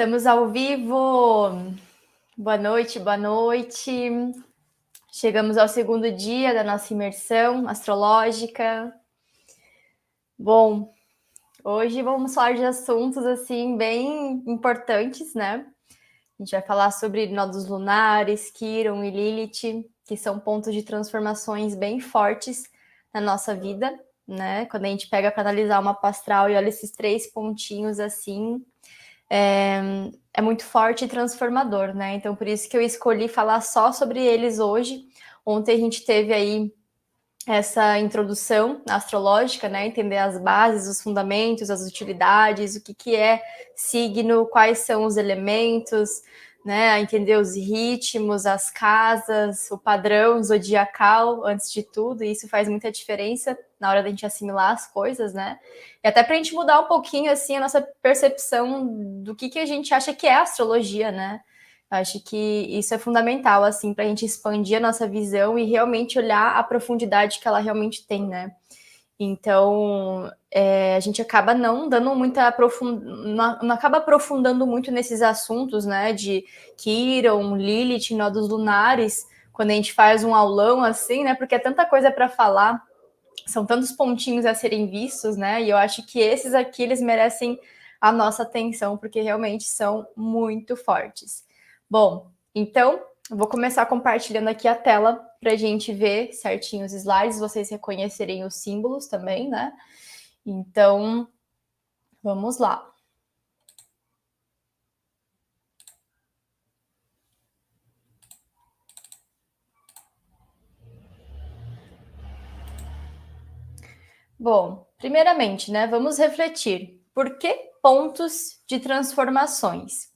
Estamos ao vivo. Boa noite, boa noite. Chegamos ao segundo dia da nossa imersão astrológica. Bom, hoje vamos falar de assuntos assim bem importantes, né? A gente vai falar sobre nodos lunares, Quiron e Lilith, que são pontos de transformações bem fortes na nossa vida, né? Quando a gente pega para analisar uma mapa astral e olha esses três pontinhos assim, é muito forte e transformador, né? Então, por isso que eu escolhi falar só sobre eles hoje. Ontem a gente teve aí essa introdução astrológica, né? Entender as bases, os fundamentos, as utilidades, o que é signo, quais são os elementos, né? Entender os ritmos, as casas, o padrão zodiacal, antes de tudo. E isso faz muita diferença na hora da gente assimilar as coisas, né? E até para a gente mudar um pouquinho assim a nossa percepção do que a gente acha que é astrologia, né? Acho que isso é fundamental, assim, para a gente expandir a nossa visão e realmente olhar a profundidade que ela realmente tem, né? Então, a gente acaba não dando muita não acaba aprofundando muito nesses assuntos, né? De Quiron, Lilith, nodos lunares, quando a gente faz um aulão assim, né? Porque é tanta coisa para falar, são tantos pontinhos a serem vistos, né? E eu acho que esses aqui eles merecem a nossa atenção, porque realmente são muito fortes. Bom, então vou começar compartilhando aqui a tela para a gente ver certinho os slides, vocês reconhecerem os símbolos também, né? Então, vamos lá. Bom, primeiramente, né, vamos refletir. Por que pontos de transformações?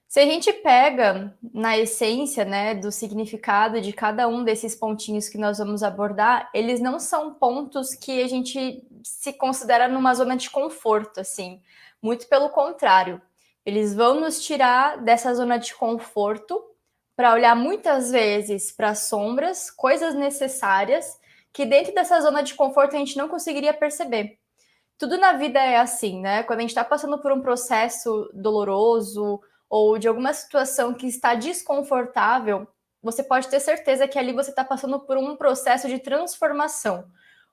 Se a gente pega na essência, né, do significado de cada um desses pontinhos que nós vamos abordar, eles não são pontos que a gente se considera numa zona de conforto, assim. Muito pelo contrário. Eles vão nos tirar dessa zona de conforto para olhar muitas vezes para sombras, coisas necessárias, que dentro dessa zona de conforto a gente não conseguiria perceber. Tudo na vida é assim, né? Quando a gente está passando por um processo doloroso ou de alguma situação que está desconfortável, você pode ter certeza que ali você está passando por um processo de transformação.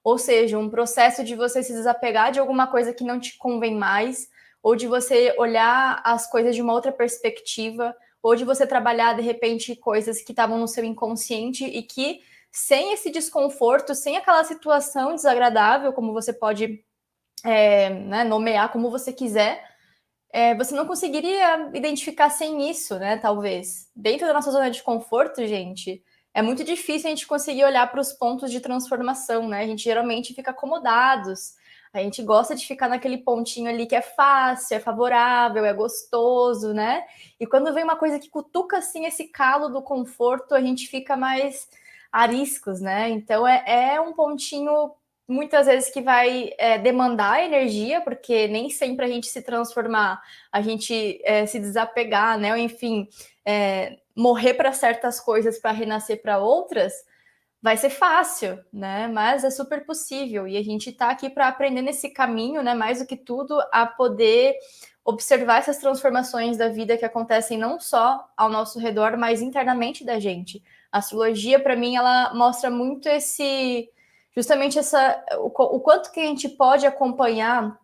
Ou seja, um processo de você se desapegar de alguma coisa que não te convém mais, ou de você olhar as coisas de uma outra perspectiva, ou de você trabalhar, de repente, coisas que estavam no seu inconsciente e que, sem esse desconforto, sem aquela situação desagradável, como você pode né, nomear como você quiser, você não conseguiria identificar sem isso, né? Talvez. Dentro da nossa zona de conforto, gente, é muito difícil a gente conseguir olhar para os pontos de transformação, né? A gente geralmente fica acomodados. A gente gosta de ficar naquele pontinho ali que é fácil, é favorável, é gostoso, né? E quando vem uma coisa que cutuca assim esse calo do conforto, a gente fica mais ariscos, né? Então é um pontinho muitas vezes que vai demandar energia, porque nem sempre a gente se transformar, a gente se desapegar, né? Ou, enfim, morrer para certas coisas para renascer para outras, vai ser fácil, né? Mas é super possível. E a gente está aqui para aprender nesse caminho, né? Mais do que tudo, a poder observar essas transformações da vida que acontecem não só ao nosso redor, mas internamente da gente. A astrologia, para mim, ela mostra muito justamente o quanto que a gente pode acompanhar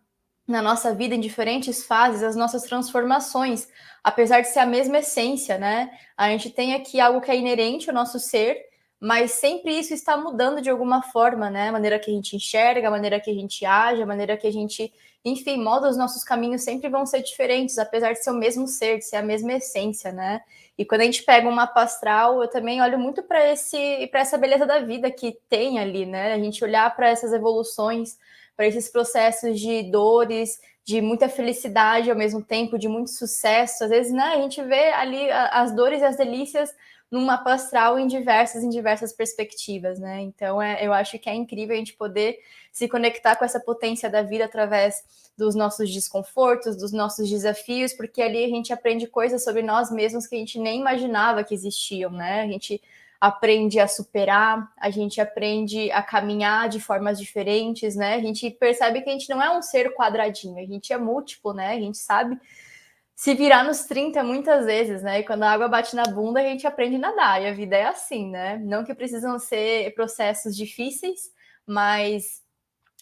na nossa vida em diferentes fases as nossas transformações, apesar de ser a mesma essência, né? A gente tem aqui algo que é inerente ao nosso ser, mas sempre isso está mudando de alguma forma, né? A maneira que a gente enxerga, a maneira que a gente age, a maneira que a gente, enfim, moda os nossos caminhos sempre vão ser diferentes, apesar de ser o mesmo ser, de ser a mesma essência, né? E quando a gente pega um mapa astral, eu também olho muito para essa beleza da vida que tem ali, né? A gente olhar para essas evoluções, para esses processos de dores, de muita felicidade ao mesmo tempo, de muito sucesso. Às vezes, né, a gente vê ali as dores e as delícias num mapa astral em diversas perspectivas, né? Então, eu acho que é incrível a gente poder se conectar com essa potência da vida através dos nossos desconfortos, dos nossos desafios, porque ali a gente aprende coisas sobre nós mesmos que a gente nem imaginava que existiam, né? A gente aprende a superar, a gente aprende a caminhar de formas diferentes, né? A gente percebe que a gente não é um ser quadradinho, a gente é múltiplo, né? A gente sabe se virar nos 30 muitas vezes, né? E quando a água bate na bunda, a gente aprende a nadar. E a vida é assim, né? Não que precisam ser processos difíceis, mas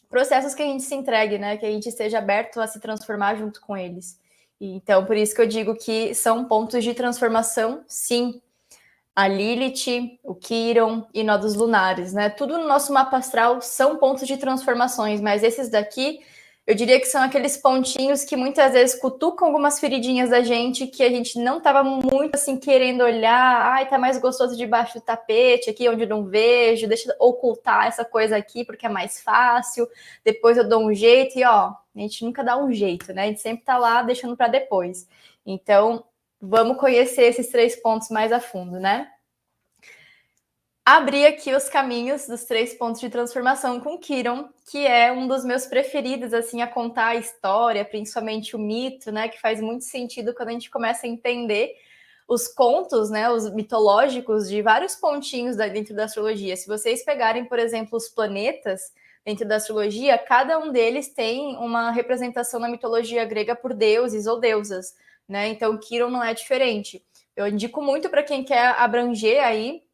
processos que a gente se entregue, né? Que a gente esteja aberto a se transformar junto com eles. Então, por isso que eu digo que são pontos de transformação, sim. A Lilith, o Quiron e nodos lunares, né? Tudo no nosso mapa astral são pontos de transformações, mas esses daqui, eu diria que são aqueles pontinhos que muitas vezes cutucam algumas feridinhas da gente que a gente não estava muito assim querendo olhar. Ai, tá mais gostoso debaixo do tapete, aqui onde eu não vejo, deixa eu ocultar essa coisa aqui porque é mais fácil. Depois eu dou um jeito e ó, a gente nunca dá um jeito, né? A gente sempre tá lá deixando para depois. Então, vamos conhecer esses 3 pontos mais a fundo, né? Abri aqui os caminhos dos 3 pontos de transformação com Quiron, que é um dos meus preferidos, assim, a contar a história, principalmente o mito, né? Que faz muito sentido quando a gente começa a entender os contos, né? Os mitológicos de vários pontinhos dentro da astrologia. Se vocês pegarem, por exemplo, os planetas dentro da astrologia, cada um deles tem uma representação na mitologia grega por deuses ou deusas, né? Então, Quiron não é diferente. Eu indico muito para quem quer abranger aí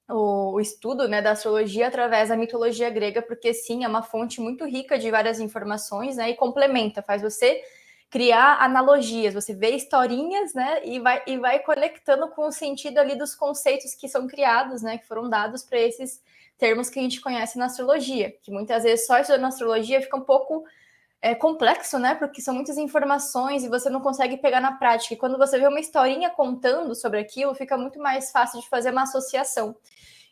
o estudo, né, da astrologia através da mitologia grega, porque sim, é uma fonte muito rica de várias informações, né, e complementa, faz você criar analogias, você vê historinhas, né, e vai conectando com o sentido ali dos conceitos que são criados, né, que foram dados para esses termos que a gente conhece na astrologia, que muitas vezes só estudando astrologia fica um pouco complexo, né? Porque são muitas informações e você não consegue pegar na prática. E quando você vê uma historinha contando sobre aquilo, fica muito mais fácil de fazer uma associação.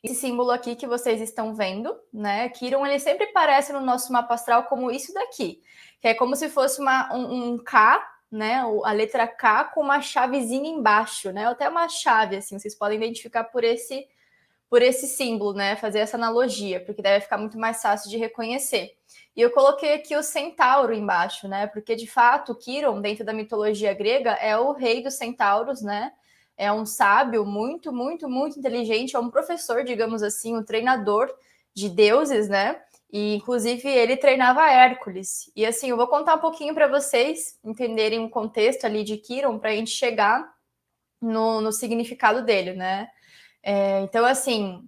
Esse símbolo aqui que vocês estão vendo, né? Quiron, ele sempre aparece no nosso mapa astral como isso daqui, que é como se fosse um K, né? A letra K com uma chavezinha embaixo, né? Ou até uma chave, assim, vocês podem identificar por esse símbolo, né? Fazer essa analogia, porque deve ficar muito mais fácil de reconhecer. E eu coloquei aqui o centauro embaixo, né? Porque de fato, o Quiron, dentro da mitologia grega, é o rei dos centauros, né? É um sábio muito, muito, muito inteligente, é um professor, digamos assim, um treinador de deuses, né? E inclusive ele treinava Hércules. E assim, eu vou contar um pouquinho para vocês entenderem o contexto ali de Quiron para a gente chegar no significado dele, né? Então, assim,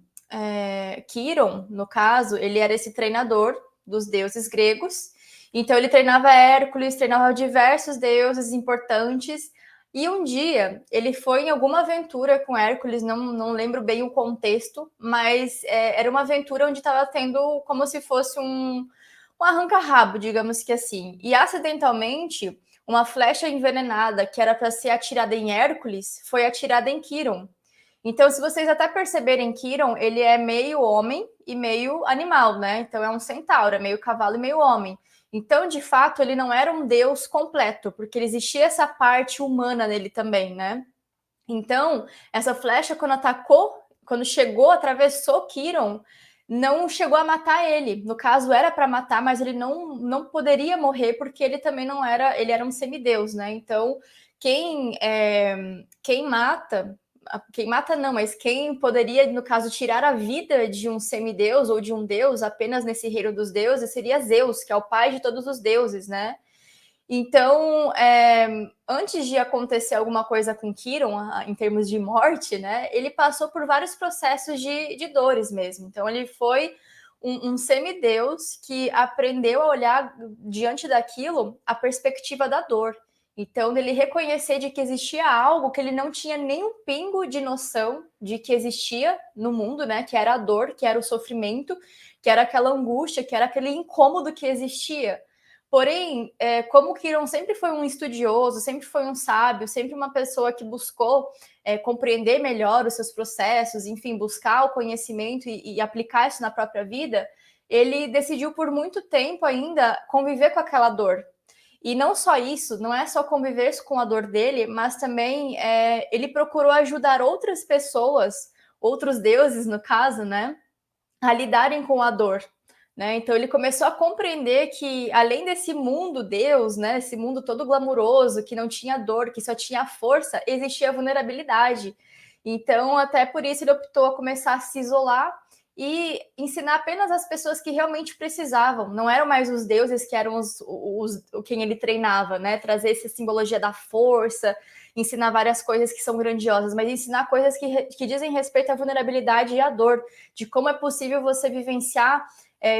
Quiron, no caso, ele era esse treinador dos deuses gregos. Então, ele treinava Hércules, treinava diversos deuses importantes. E um dia, ele foi em alguma aventura com Hércules, não lembro bem o contexto, mas era uma aventura onde estava tendo como se fosse um arranca-rabo, digamos que assim. E acidentalmente, uma flecha envenenada que era para ser atirada em Hércules foi atirada em Quiron. Então, se vocês até perceberem, Quiron, ele é meio homem e meio animal, né? Então, é um centauro, é meio cavalo e meio homem. Então, de fato, ele não era um deus completo, porque existia essa parte humana nele também, né? Então, essa flecha, quando atacou, quando chegou, atravessou Quiron, não chegou a matar ele. No caso, era para matar, mas ele não poderia morrer, porque ele também não era, ele era um semideus, né? Então, quem mata não, mas quem poderia, no caso, tirar a vida de um semideus ou de um deus apenas nesse reino dos deuses seria Zeus, que é o pai de todos os deuses, né? Então, antes de acontecer alguma coisa com Quiron, em termos de morte, né, ele passou por vários processos de dores mesmo. Então, ele foi um semideus que aprendeu a olhar diante daquilo a perspectiva da dor. Então, ele reconhecer de que existia algo que ele não tinha nem um pingo de noção de que existia no mundo, né? Que era a dor, que era o sofrimento, que era aquela angústia, que era aquele incômodo que existia. Porém, como Quiron sempre foi um estudioso, sempre foi um sábio, sempre uma pessoa que buscou compreender melhor os seus processos, enfim, buscar o conhecimento e aplicar isso na própria vida, ele decidiu por muito tempo ainda conviver com aquela dor. E não só isso, não é só conviver com a dor dele, mas também ele procurou ajudar outras pessoas, outros deuses, no caso, né, a lidarem com a dor. Né? Então ele começou a compreender que além desse mundo Deus, né, esse mundo todo glamuroso, que não tinha dor, que só tinha força, existia vulnerabilidade. Então até por isso ele optou a começar a se isolar e ensinar apenas as pessoas que realmente precisavam. Não eram mais os deuses que eram quem ele treinava, né? Trazer essa simbologia da força, ensinar várias coisas que são grandiosas, mas ensinar coisas que dizem respeito à vulnerabilidade e à dor, de como é possível você vivenciar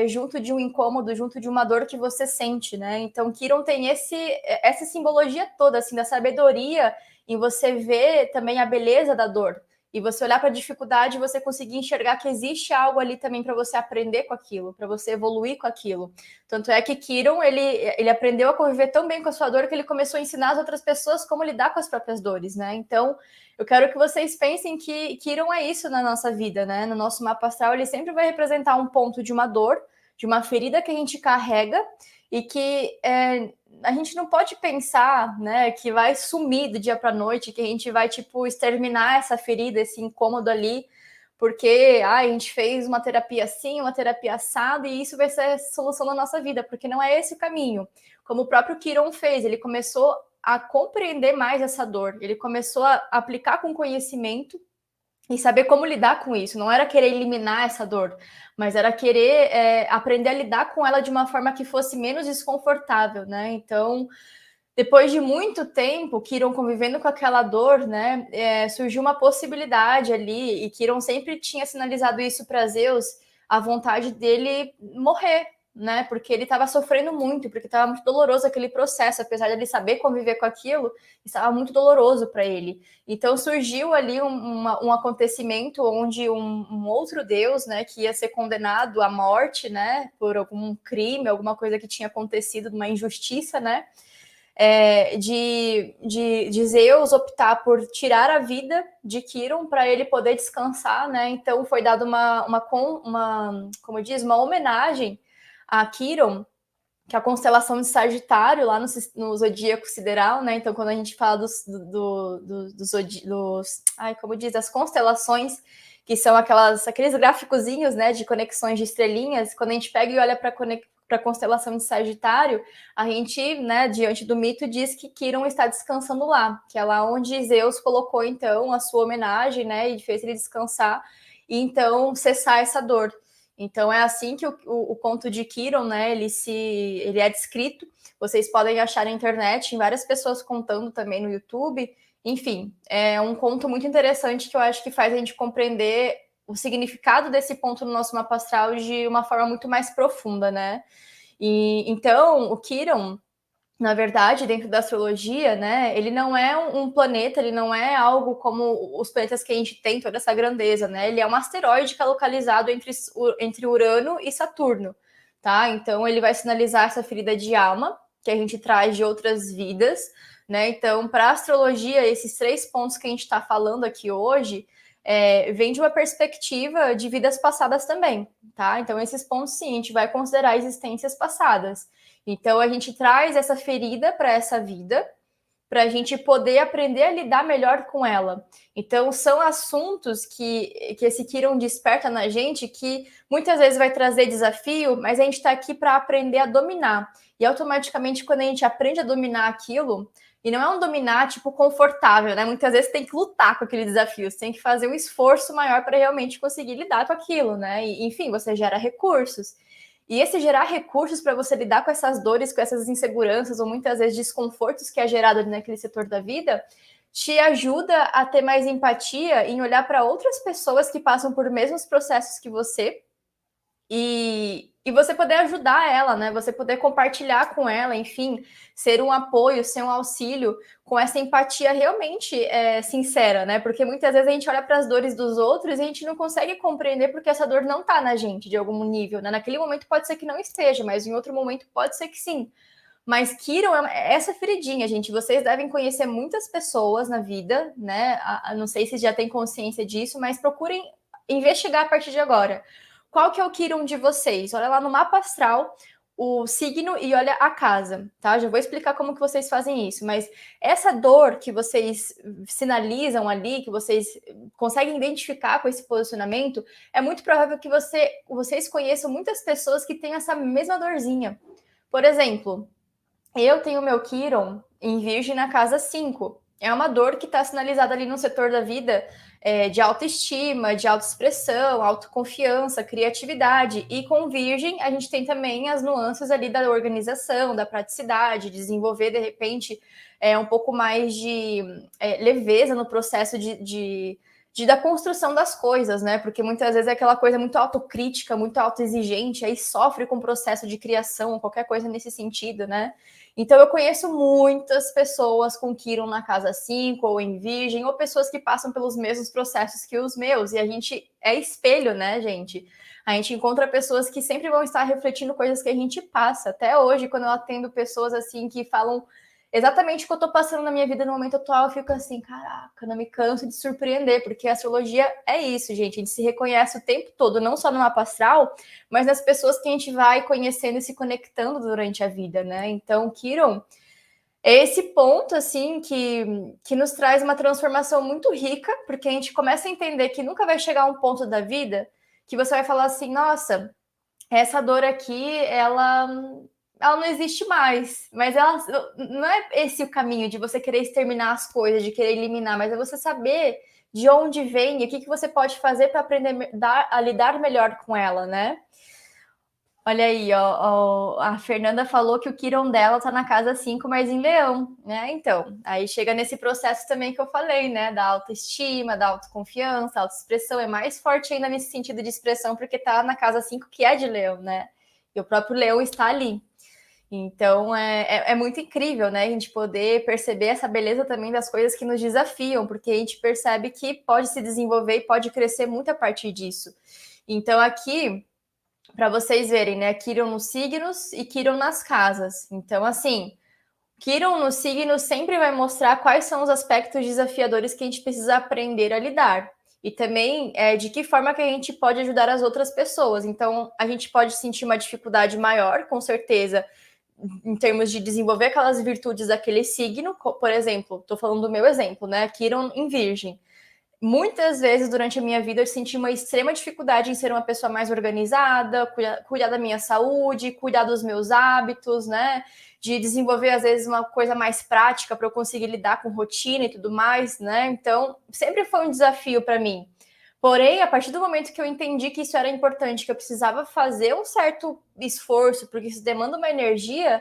junto de um incômodo, junto de uma dor que você sente, né? Então, Kiron tem essa simbologia toda, assim, da sabedoria em você ver também a beleza da dor. E você olhar para a dificuldade e você conseguir enxergar que existe algo ali também para você aprender com aquilo, para você evoluir com aquilo. Tanto é que Kiron, ele aprendeu a conviver tão bem com a sua dor que ele começou a ensinar as outras pessoas como lidar com as próprias dores, né? Então, eu quero que vocês pensem que Kiron é isso na nossa vida, né? No nosso mapa astral, ele sempre vai representar um ponto de uma dor, de uma ferida que a gente carrega e que a gente não pode pensar, né, que vai sumir do dia para a noite, que a gente vai, tipo, exterminar essa ferida, esse incômodo ali, porque a gente fez uma terapia assim, uma terapia assada, e isso vai ser a solução da nossa vida, porque não é esse o caminho. Como o próprio Kiron fez, ele começou a compreender mais essa dor, ele começou a aplicar com conhecimento e saber como lidar com isso. Não era querer eliminar essa dor, mas era querer aprender a lidar com ela de uma forma que fosse menos desconfortável, né? Então, depois de muito tempo, Kiron convivendo com aquela dor, né, surgiu uma possibilidade ali, e Kiron sempre tinha sinalizado isso para Zeus, a vontade dele morrer, né, porque ele estava sofrendo muito, porque estava muito doloroso aquele processo, apesar de ele saber conviver com aquilo, estava muito doloroso para ele. Então surgiu ali um acontecimento onde um outro deus, né, que ia ser condenado à morte, né, por algum crime, alguma coisa que tinha acontecido, uma injustiça, né, de Zeus optar por tirar a vida de Kiron para ele poder descansar, né? Então foi dada como diz, uma homenagem a Kiron, que é a constelação de Sagitário, lá no zodíaco sideral, né? Então, quando a gente fala como diz, as constelações, que são aqueles gráficozinhos, né, de conexões de estrelinhas, quando a gente pega e olha para a constelação de Sagitário, a gente, né, diante do mito, diz que Quiron está descansando lá, que é lá onde Zeus colocou, então, a sua homenagem, né, e fez ele descansar, e então cessar essa dor. Então é assim que o conto de Quiron, né, ele é descrito. Vocês podem achar na internet, em várias pessoas contando também no YouTube. Enfim, é um conto muito interessante que eu acho que faz a gente compreender o significado desse ponto no nosso mapa astral de uma forma muito mais profunda, né? E então, o Quiron, na verdade, dentro da astrologia, né, ele não é um planeta, ele não é algo como os planetas que a gente tem, toda essa grandeza, né? Ele é um asteroide que é localizado entre Urano e Saturno, tá? Então, ele vai sinalizar essa ferida de alma que a gente traz de outras vidas, né? Então, para a astrologia, esses 3 pontos que a gente está falando aqui hoje vem de uma perspectiva de vidas passadas também, tá? Então, esses pontos, sim, a gente vai considerar existências passadas. Então, a gente traz essa ferida para essa vida, para a gente poder aprender a lidar melhor com ela. Então, são assuntos que esse Kiron desperta na gente, que muitas vezes vai trazer desafio, mas a gente está aqui para aprender a dominar. E automaticamente, quando a gente aprende a dominar aquilo, e não é um dominar, tipo, confortável, né? Muitas vezes tem que lutar com aquele desafio, você tem que fazer um esforço maior para realmente conseguir lidar com aquilo, né? E, enfim, você gera recursos. E esse gerar recursos para você lidar com essas dores, com essas inseguranças, ou muitas vezes desconfortos que é gerado naquele setor da vida, te ajuda a ter mais empatia em olhar para outras pessoas que passam por mesmos processos que você e você poder ajudar ela, né? Você poder compartilhar com ela, enfim, ser um apoio, ser um auxílio, com essa empatia realmente sincera, né? Porque muitas vezes a gente olha para as dores dos outros e a gente não consegue compreender porque essa dor não está na gente de algum nível, né? Naquele momento pode ser que não esteja, mas em outro momento pode ser que sim. Mas Kiron é essa feridinha, gente. Vocês devem conhecer muitas pessoas na vida, né? Não sei se já têm consciência disso, mas procurem investigar a partir de agora. Qual que é o Kiron de vocês? Olha lá no mapa astral o signo e olha a casa, tá? Já vou explicar como que vocês fazem isso, mas essa dor que vocês sinalizam ali, que vocês conseguem identificar com esse posicionamento, é muito provável que vocês conheçam muitas pessoas que têm essa mesma dorzinha. Por exemplo, eu tenho meu Kiron em Virgem na casa 5. é uma dor que está sinalizada ali no setor da vida de autoestima, de autoexpressão, autoconfiança, criatividade. E com Virgem, a gente tem também as nuances ali da organização, da praticidade, desenvolver, de repente, um pouco mais de leveza no processo da construção das coisas, né? Porque muitas vezes é aquela coisa muito autocrítica, muito autoexigente, aí sofre com o processo de criação, qualquer coisa nesse sentido, né? Então, eu conheço muitas pessoas com Quiron na casa 5 ou em Virgem, ou pessoas que passam pelos mesmos processos que os meus. E a gente é espelho, né, gente? A gente encontra pessoas que sempre vão estar refletindo coisas que a gente passa. Até hoje, quando eu atendo pessoas assim que falam exatamente o que eu tô passando na minha vida no momento atual, eu fico assim, caraca, não me canso de surpreender, porque a astrologia é isso, gente. A gente se reconhece o tempo todo, não só no mapa astral, mas nas pessoas que a gente vai conhecendo e se conectando durante a vida, né? Então, Quiron é esse ponto, assim, que nos traz uma transformação muito rica, porque a gente começa a entender que nunca vai chegar um ponto da vida que você vai falar assim, nossa, essa dor aqui, ela não existe mais, mas ela não é esse o caminho de você querer exterminar as coisas, de querer eliminar, mas é você saber de onde vem e o que você pode fazer para aprender a lidar melhor com ela, né? Olha aí, ó, a Fernanda falou que o Quiron dela tá na casa 5, mas em Leão, né? Então, aí chega nesse processo também que eu falei, né? Da autoestima, da autoconfiança, autoexpressão, é mais forte ainda nesse sentido de expressão, porque tá na casa 5, que é de Leão, né? E o próprio Leão está ali. Então, é muito incrível, né? A gente poder perceber essa beleza também das coisas que nos desafiam, porque a gente percebe que pode se desenvolver e pode crescer muito a partir disso. Então, aqui para vocês verem, né? Quiron nos signos e Quiron nas casas. Então, assim, Quiron nos signos sempre vai mostrar quais são os aspectos desafiadores que a gente precisa aprender a lidar. E também de que forma que a gente pode ajudar as outras pessoas. Então, a gente pode sentir uma dificuldade maior, com certeza, em termos de desenvolver aquelas virtudes daquele signo. Por exemplo, estou falando do meu exemplo, né? Quiron em Virgem. Muitas vezes durante a minha vida eu senti uma extrema dificuldade em ser uma pessoa mais organizada, cuidar da minha saúde, cuidar dos meus hábitos, né? De desenvolver, às vezes, uma coisa mais prática para eu conseguir lidar com rotina e tudo mais, né? Então, sempre foi um desafio para mim. Porém, a partir do momento que eu entendi que isso era importante, que eu precisava fazer um certo esforço, porque isso demanda uma energia,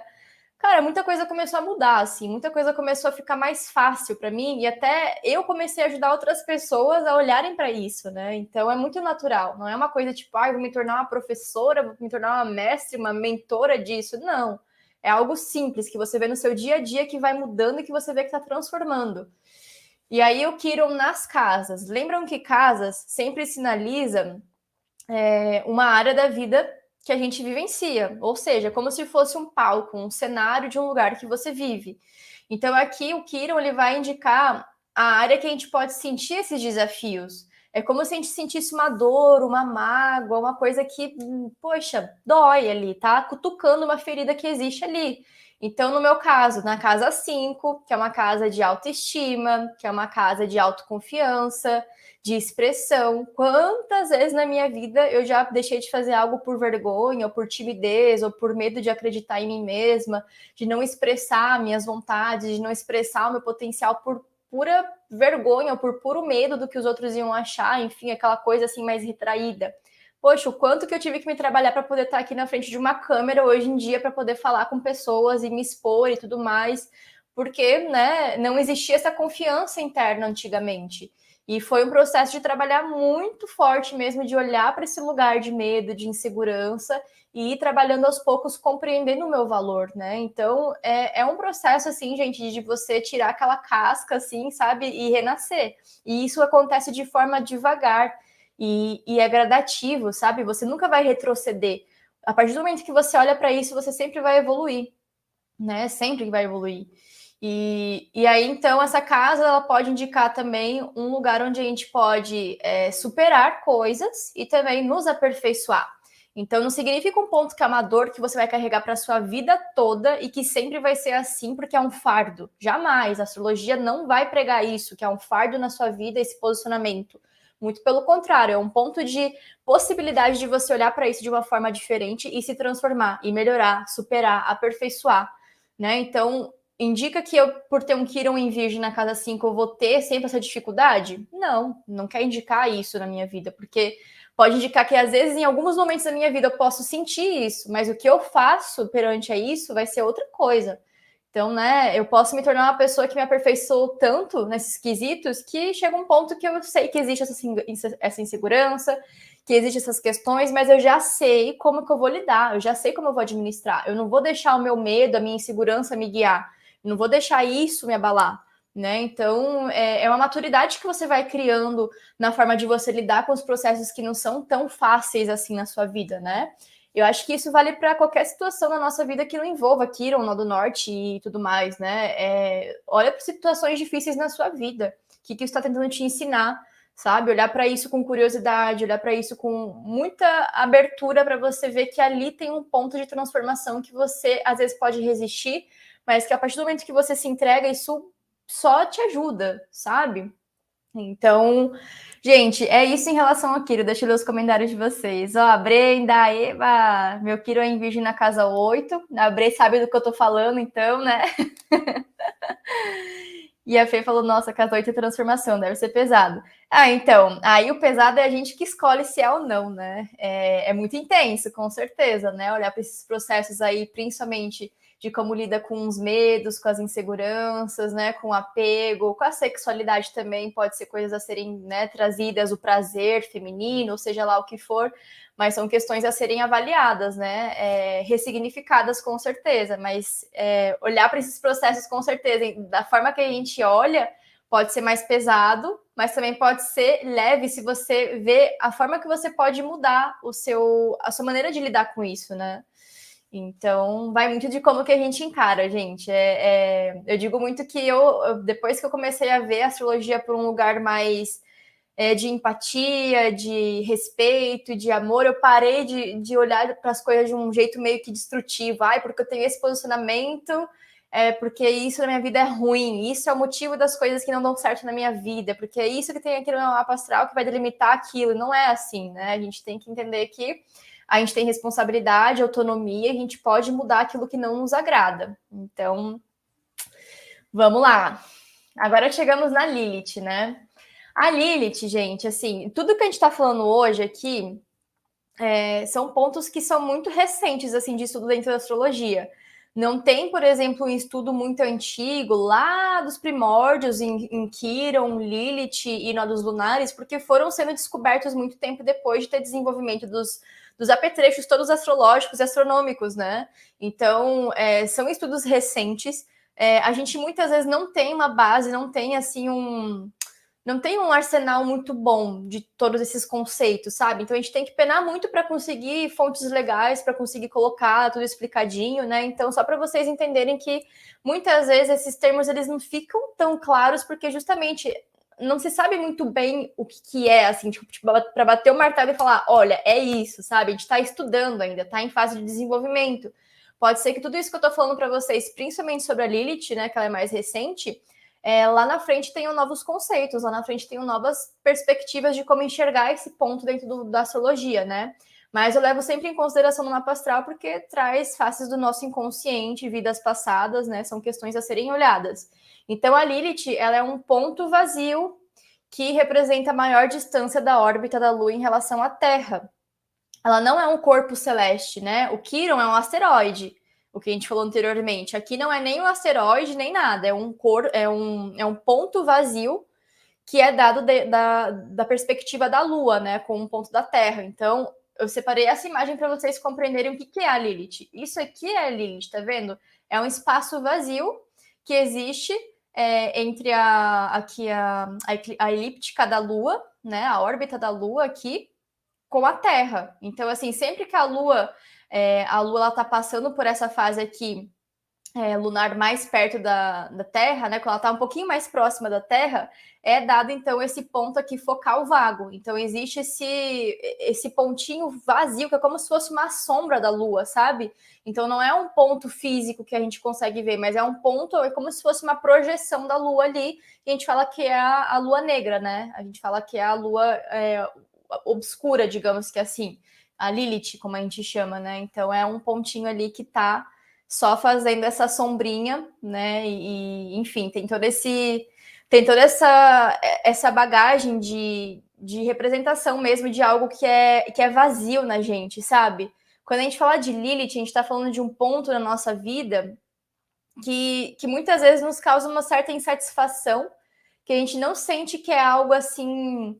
cara, muita coisa começou a mudar, assim, muita coisa começou a ficar mais fácil para mim e até eu comecei a ajudar outras pessoas a olharem para isso, né? Então é muito natural, não é uma coisa tipo, ah, vou me tornar uma professora, vou me tornar uma mestre, uma mentora disso, não. É algo simples que você vê no seu dia a dia que vai mudando e que você vê que está transformando. E aí o Quiron nas casas. Lembram que casas sempre sinalizam uma área da vida que a gente vivencia, ou seja, como se fosse um palco, um cenário de um lugar que você vive. Então aqui o Quiron ele vai indicar a área que a gente pode sentir esses desafios. É como se a gente sentisse uma dor, uma mágoa, uma coisa que, poxa, dói ali, tá cutucando uma ferida que existe ali. Então, no meu caso, na casa 5, que é uma casa de autoestima, que é uma casa de autoconfiança, de expressão. Quantas vezes na minha vida eu já deixei de fazer algo por vergonha, ou por timidez, ou por medo de acreditar em mim mesma, de não expressar minhas vontades, de não expressar o meu potencial por pura vergonha, ou por puro medo do que os outros iam achar, enfim, aquela coisa assim mais retraída. Poxa, o quanto que eu tive que me trabalhar para poder estar aqui na frente de uma câmera hoje em dia, para poder falar com pessoas e me expor e tudo mais, porque, né, não existia essa confiança interna antigamente. E foi um processo de trabalhar muito forte mesmo, de olhar para esse lugar de medo, de insegurança e ir trabalhando aos poucos, compreendendo o meu valor, né? Então, é um processo, assim, gente, de você tirar aquela casca, assim, sabe? E renascer. E isso acontece de forma devagar e é gradativo, sabe? Você nunca vai retroceder. A partir do momento que você olha para isso, você sempre vai evoluir, né? Sempre vai evoluir. E aí, então, essa casa ela pode indicar também um lugar onde a gente pode superar coisas e também nos aperfeiçoar. Então, não significa um ponto que é uma dor que você vai carregar para a sua vida toda e que sempre vai ser assim porque é um fardo. Jamais. A astrologia não vai pregar isso, que é um fardo na sua vida, esse posicionamento. Muito pelo contrário, é um ponto de possibilidade de você olhar para isso de uma forma diferente e se transformar, e melhorar, superar, aperfeiçoar, né? Então, indica que eu, por ter um Quirón em Virgem na casa 5, eu vou ter sempre essa dificuldade? Não, não quer indicar isso na minha vida, porque pode indicar que às vezes em alguns momentos da minha vida eu posso sentir isso, mas o que eu faço perante a isso vai ser outra coisa. Então, né, eu posso me tornar uma pessoa que me aperfeiçoou tanto nesses quesitos que chega um ponto que eu sei que existe essa insegurança, que existem essas questões, mas eu já sei como que eu vou lidar, eu já sei como eu vou administrar. Eu não vou deixar o meu medo, a minha insegurança me guiar, eu não vou deixar isso me abalar, né? Então, é uma maturidade que você vai criando na forma de você lidar com os processos que não são tão fáceis assim na sua vida, né? Eu acho que isso vale para qualquer situação na nossa vida que não envolva Quirón, Nó do Norte e tudo mais, né? Olha para situações difíceis na sua vida. O que isso está tentando te ensinar, sabe? Olhar para isso com curiosidade, olhar para isso com muita abertura para você ver que ali tem um ponto de transformação que você às vezes pode resistir, mas que a partir do momento que você se entrega, isso só te ajuda, sabe? Então, gente, é isso em relação ao Quiro. Deixa eu ler os comentários de vocês. Ó, a Brenda, Eva, meu Quiro é em Virgem na casa 8. A Bre sabe do que eu tô falando, então, né? E a Fê falou, nossa, casa 8 é transformação, deve ser pesado. Ah, então, aí o pesado é a gente que escolhe se é ou não, né? É muito intenso, com certeza, né? Olhar para esses processos aí, principalmente de como lida com os medos, com as inseguranças, né? Com o apego, com a sexualidade também, pode ser coisas a serem, né, trazidas, o prazer feminino, ou seja lá o que for, mas são questões a serem avaliadas, né? Ressignificadas com certeza, mas olhar para esses processos com certeza, da forma que a gente olha, pode ser mais pesado, mas também pode ser leve se você vê a forma que você pode mudar a sua maneira de lidar com isso, né? Então, vai muito de como que a gente encara, gente. Eu digo muito que depois que eu comecei a ver a astrologia por um lugar mais de empatia, de respeito, de amor, eu parei de olhar para as coisas de um jeito meio que destrutivo. Ai, porque eu tenho esse posicionamento, porque isso na minha vida é ruim, isso é o motivo das coisas que não dão certo na minha vida, porque é isso que tem aqui no meu mapa astral que vai delimitar aquilo. Não é assim, né? A gente tem que entender que a gente tem responsabilidade, autonomia, a gente pode mudar aquilo que não nos agrada. Então, vamos lá. Agora chegamos na Lilith, né? A Lilith, gente, assim, tudo que a gente está falando hoje aqui são pontos que são muito recentes, assim, de estudo dentro da astrologia. Não tem, por exemplo, um estudo muito antigo, lá dos primórdios, em Quirón, Lilith e Nodos Lunares, porque foram sendo descobertos muito tempo depois de ter desenvolvimento dos apetrechos todos astrológicos e astronômicos, né? Então, são estudos recentes. A gente muitas vezes não tem uma base, não tem, assim, não tem um arsenal muito bom de todos esses conceitos, sabe? Então a gente tem que penar muito para conseguir fontes legais, para conseguir colocar tudo explicadinho, né? Então, só para vocês entenderem que muitas vezes esses termos eles não ficam tão claros porque justamente não se sabe muito bem o que é, assim, tipo para bater o martelo e falar, olha, é isso, sabe? A gente está estudando ainda, está em fase de desenvolvimento. Pode ser que tudo isso que eu estou falando para vocês, principalmente sobre a Lilith, né, que ela é mais recente, lá na frente tenham novos conceitos, lá na frente tenham novas perspectivas de como enxergar esse ponto dentro da astrologia, né? Mas eu levo sempre em consideração no mapa astral porque traz faces do nosso inconsciente, vidas passadas, né? São questões a serem olhadas. Então a Lilith, ela é um ponto vazio que representa a maior distância da órbita da Lua em relação à Terra. Ela não é um corpo celeste, né? O Quirón é um asteroide, o que a gente falou anteriormente. Aqui não é nem um asteroide, nem nada. É um ponto vazio que é dado da perspectiva da Lua, né? Com um ponto da Terra. Então, eu separei essa imagem para vocês compreenderem o que é a Lilith. Isso aqui é a Lilith, tá vendo? É um espaço vazio que existe entre a elíptica da Lua, né? A órbita da Lua aqui com a Terra. Então, assim, sempre que a Lua ela está passando por essa fase aqui lunar mais perto da Terra, né? Quando ela está um pouquinho mais próxima da Terra, é dado então esse ponto aqui focal vago. Então existe esse pontinho vazio que é como se fosse uma sombra da Lua, sabe? Então não é um ponto físico que a gente consegue ver, mas é um ponto, é como se fosse uma projeção da Lua ali. E a gente fala que é a Lua negra, né? A gente fala que é a Lua obscura, digamos que assim, a Lilith, como a gente chama, né? Então é um pontinho ali que está só fazendo essa sombrinha, né? Enfim, tem toda essa bagagem de representação mesmo de algo que é vazio na gente, sabe? Quando a gente fala de Lilith, a gente está falando de um ponto na nossa vida que muitas vezes nos causa uma certa insatisfação, que a gente não sente que é algo assim,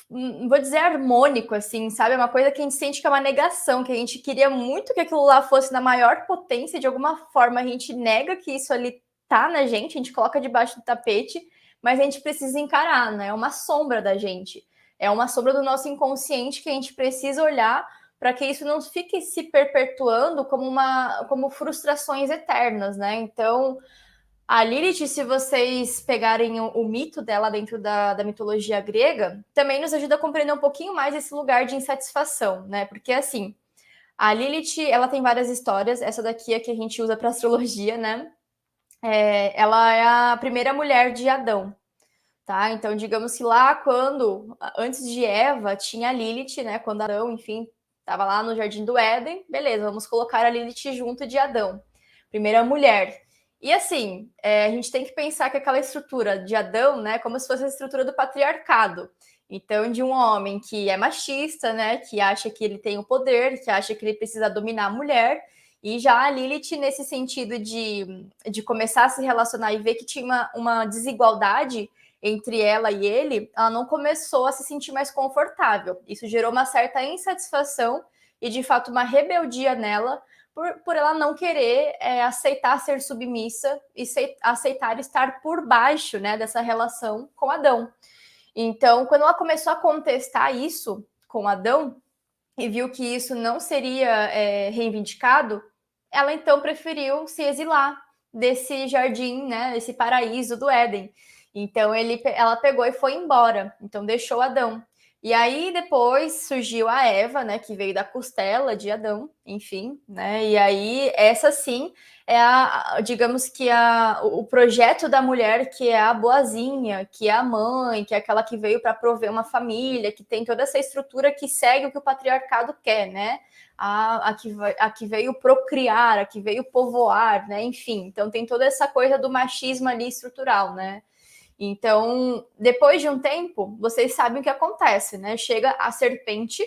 não vou dizer harmônico, assim, sabe? É uma coisa que a gente sente que é uma negação, que a gente queria muito que aquilo lá fosse na maior potência, de alguma forma a gente nega que isso ali tá na gente, a gente coloca debaixo do tapete, mas a gente precisa encarar, né? É uma sombra da gente, é uma sombra do nosso inconsciente que a gente precisa olhar para que isso não fique se perpetuando como frustrações eternas, né? Então, a Lilith, se vocês pegarem o mito dela dentro da mitologia grega, também nos ajuda a compreender um pouquinho mais esse lugar de insatisfação, né? Porque, assim, a Lilith, ela tem várias histórias, essa daqui é que a gente usa para astrologia, né? Ela é a primeira mulher de Adão, tá? Então, digamos que lá antes de Eva, tinha a Lilith, né? Quando Adão, enfim, estava lá no Jardim do Éden, beleza, vamos colocar a Lilith junto de Adão, primeira mulher. E assim, a gente tem que pensar que aquela estrutura de Adão, né, como se fosse a estrutura do patriarcado. Então, de um homem que é machista, né, que acha que ele tem o poder, que acha que ele precisa dominar a mulher, e já a Lilith, nesse sentido de começar a se relacionar e ver que tinha uma desigualdade entre ela e ele, ela não começou a se sentir mais confortável. Isso gerou uma certa insatisfação e, de fato, uma rebeldia nela por ela não querer aceitar ser submissa e aceitar estar por baixo, né, dessa relação com Adão. Então, quando ela começou a contestar isso com Adão e viu que isso não seria reivindicado, ela então preferiu se exilar desse jardim, né, desse paraíso do Éden. Então ela pegou e foi embora. Então deixou Adão. E aí depois surgiu a Eva, né, que veio da costela de Adão, enfim, né? E aí essa sim é digamos que o projeto da mulher que é a boazinha, que é a mãe, que é aquela que veio para prover uma família, que tem toda essa estrutura que segue o que o patriarcado quer, né? A que veio procriar, a que veio povoar, né? Enfim, então tem toda essa coisa do machismo ali estrutural, né? Então, depois de um tempo, vocês sabem o que acontece, né? Chega a serpente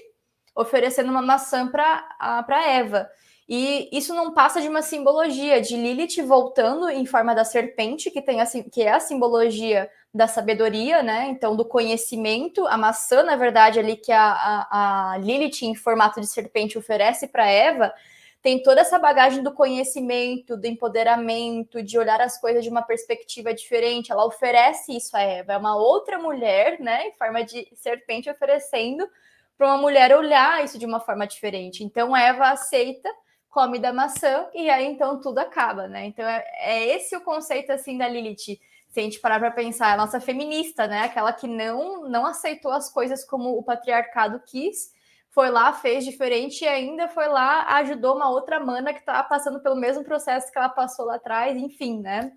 oferecendo uma maçã para Eva. E isso não passa de uma simbologia de Lilith voltando em forma da serpente, que é a simbologia da sabedoria, né? Então, do conhecimento. A maçã, na verdade, ali que a Lilith, em formato de serpente, oferece para Eva, tem toda essa bagagem do conhecimento, do empoderamento, de olhar as coisas de uma perspectiva diferente. Ela oferece isso a Eva. É uma outra mulher, né, em forma de serpente, oferecendo para uma mulher olhar isso de uma forma diferente. Então, Eva aceita, come da maçã e aí então tudo acaba, né? Então, é esse o conceito assim da Lilith. Se a gente parar para pensar, a nossa feminista, né? Aquela que não aceitou as coisas como o patriarcado quis, foi lá, fez diferente e ainda foi lá, ajudou uma outra mana que estava passando pelo mesmo processo que ela passou lá atrás, enfim, né?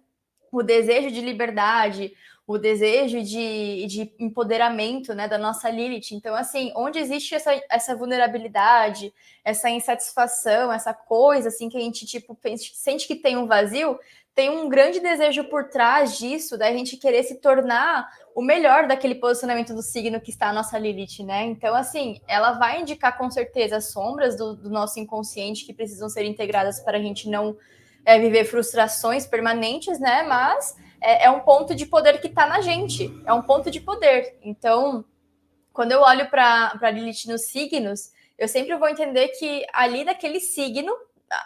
O desejo de liberdade, o desejo de empoderamento, né, da nossa Lilith. Então, assim, onde existe essa vulnerabilidade, essa insatisfação, essa coisa, assim, que a gente, tipo, sente que tem um vazio, tem um grande desejo por trás disso, da gente querer se tornar o melhor daquele posicionamento do signo que está a nossa Lilith, né? Então, assim, ela vai indicar com certeza sombras do nosso inconsciente que precisam ser integradas para a gente não viver frustrações permanentes, né? Mas é um ponto de poder que está na gente, é um ponto de poder. Então, quando eu olho para Lilith nos signos, eu sempre vou entender que ali naquele signo,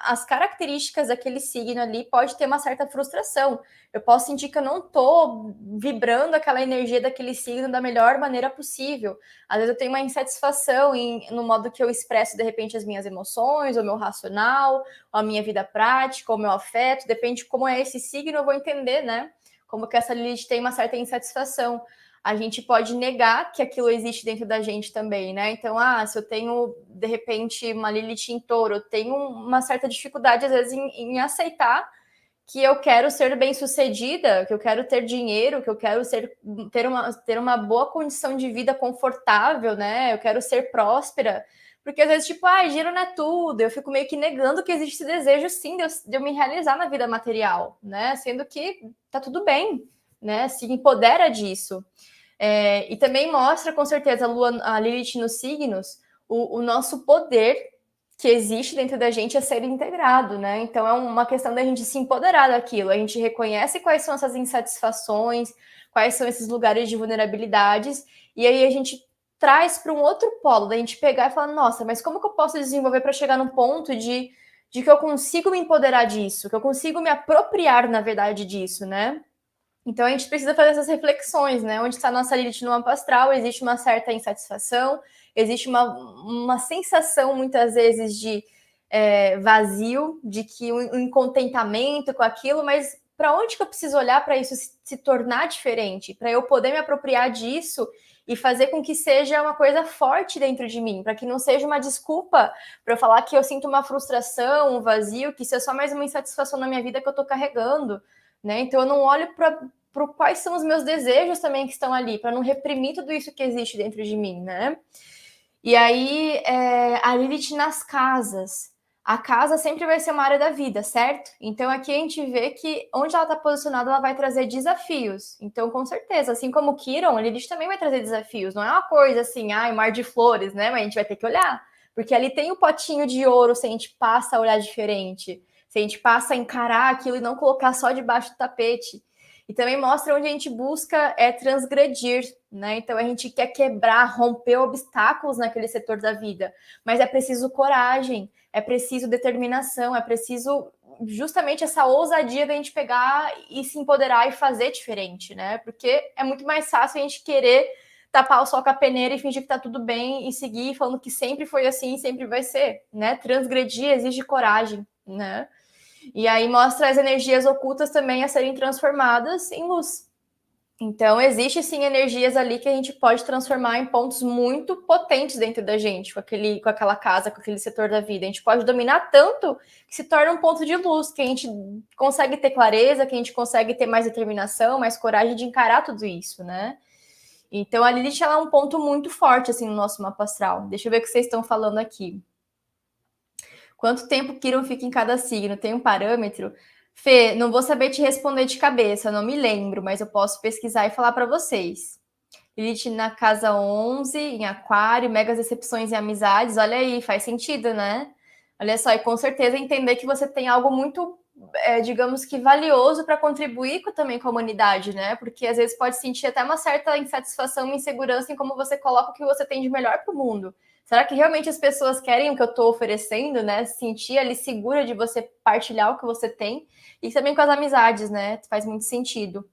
as características daquele signo ali pode ter uma certa frustração. Eu posso sentir que eu não estou vibrando aquela energia daquele signo da melhor maneira possível. Às vezes eu tenho uma insatisfação no modo que eu expresso, de repente, as minhas emoções, o meu racional, a minha vida prática, o meu afeto. Depende de como é esse signo, eu vou entender, né? Como que essa Lilith tem uma certa insatisfação. A gente pode negar que aquilo existe dentro da gente também, né? Então, se eu tenho, de repente, uma Lilith em touro, eu tenho uma certa dificuldade, às vezes, em aceitar que eu quero ser bem-sucedida, que eu quero ter dinheiro, que eu quero ter uma boa condição de vida confortável, né? Eu quero ser próspera, Porque às vezes, tipo, dinheiro não é tudo. Eu fico meio que negando que existe esse desejo, sim, de eu me realizar na vida material, né? Sendo que tá tudo bem, né? Se empodera disso. E também mostra, com certeza, a Lilith nos signos, o nosso poder que existe dentro da gente a ser integrado, né? Então é uma questão da gente se empoderar daquilo. A gente reconhece quais são essas insatisfações, quais são esses lugares de vulnerabilidades, e aí a gente traz para um outro polo, da gente pegar e falar, nossa, mas como que eu posso desenvolver para chegar num ponto de que eu consigo me empoderar disso, que eu consigo me apropriar, na verdade, disso, né? Então a gente precisa fazer essas reflexões, né? Onde está a nossa Lilith no mapa astral, existe uma certa insatisfação, existe uma sensação, muitas vezes, de vazio, de que um contentamento com aquilo, mas para onde que eu preciso olhar para isso se tornar diferente? Para eu poder me apropriar disso e fazer com que seja uma coisa forte dentro de mim, para que não seja uma desculpa para eu falar que eu sinto uma frustração, um vazio, que isso é só mais uma insatisfação na minha vida que eu estou carregando, né? Então eu não olho para quais são os meus desejos também que estão ali, para não reprimir tudo isso que existe dentro de mim, né? E aí, a Lilith nas casas. A casa sempre vai ser uma área da vida, certo? Então aqui a gente vê que onde ela está posicionada, ela vai trazer desafios. Então, com certeza, assim como o Quiron, a Lilith também vai trazer desafios. Não é uma coisa assim, mar de flores, né? Mas a gente vai ter que olhar. Porque ali tem o potinho de ouro se a gente passa a olhar diferente. Se a gente passa a encarar aquilo e não colocar só debaixo do tapete. E também mostra onde a gente busca transgredir, né? Então a gente quer quebrar, romper obstáculos naquele setor da vida, mas é preciso coragem, é preciso determinação, é preciso justamente essa ousadia da gente pegar e se empoderar e fazer diferente, né? Porque é muito mais fácil a gente querer tapar o sol com a peneira e fingir que tá tudo bem e seguir falando que sempre foi assim e sempre vai ser, né? Transgredir exige coragem, né? E aí mostra as energias ocultas também a serem transformadas em luz. Então, existe sim energias ali que a gente pode transformar em pontos muito potentes dentro da gente, com aquela casa, com aquele setor da vida. A gente pode dominar tanto que se torna um ponto de luz, que a gente consegue ter clareza, que a gente consegue ter mais determinação, mais coragem de encarar tudo isso, né? Então, a Lilith ela é um ponto muito forte assim no nosso mapa astral. Deixa eu ver o que vocês estão falando aqui. Quanto tempo Quiron fica em cada signo? Tem um parâmetro? Fê, não vou saber te responder de cabeça, não me lembro, mas eu posso pesquisar e falar para vocês. Lilith na casa 11, em Aquário, megas decepções e amizades. Olha aí, faz sentido, né? Olha só, e com certeza entender que você tem algo muito, digamos que valioso para contribuir também com a humanidade, né? Porque às vezes pode sentir até uma certa insatisfação, uma insegurança em como você coloca o que você tem de melhor para o mundo. Será que realmente as pessoas querem o que eu estou oferecendo, né? Sentir ali segura de você partilhar o que você tem. E também com as amizades, né? Faz muito sentido.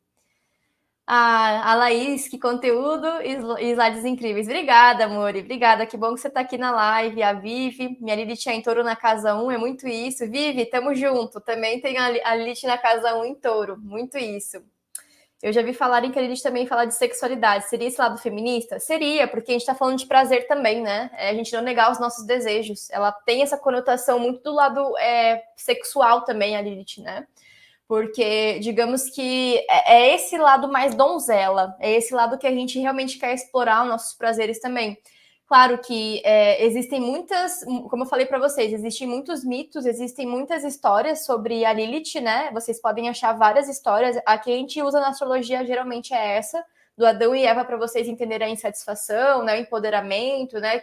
A Laís, que conteúdo e slides incríveis. Obrigada, Amori. Obrigada. Que bom que você está aqui na live. A Vivi, minha Lilith em touro na casa 1, é muito isso. Vivi, tamo junto. Também tem a Lilith na casa 1 em touro. Muito isso. Eu já vi falarem que a Lilith também fala de sexualidade. Seria esse lado feminista? Seria, porque a gente está falando de prazer também, né? A gente não negar os nossos desejos. Ela tem essa conotação muito do lado sexual também, a Lilith, né? Porque, digamos que é esse lado mais donzela, é esse lado que a gente realmente quer explorar os nossos prazeres também. Claro que existem muitas, como eu falei para vocês, existem muitos mitos, existem muitas histórias sobre a Lilith, né? Vocês podem achar várias histórias. A que a gente usa na astrologia geralmente é essa, do Adão e Eva, para vocês entenderem a insatisfação, né? O empoderamento, né?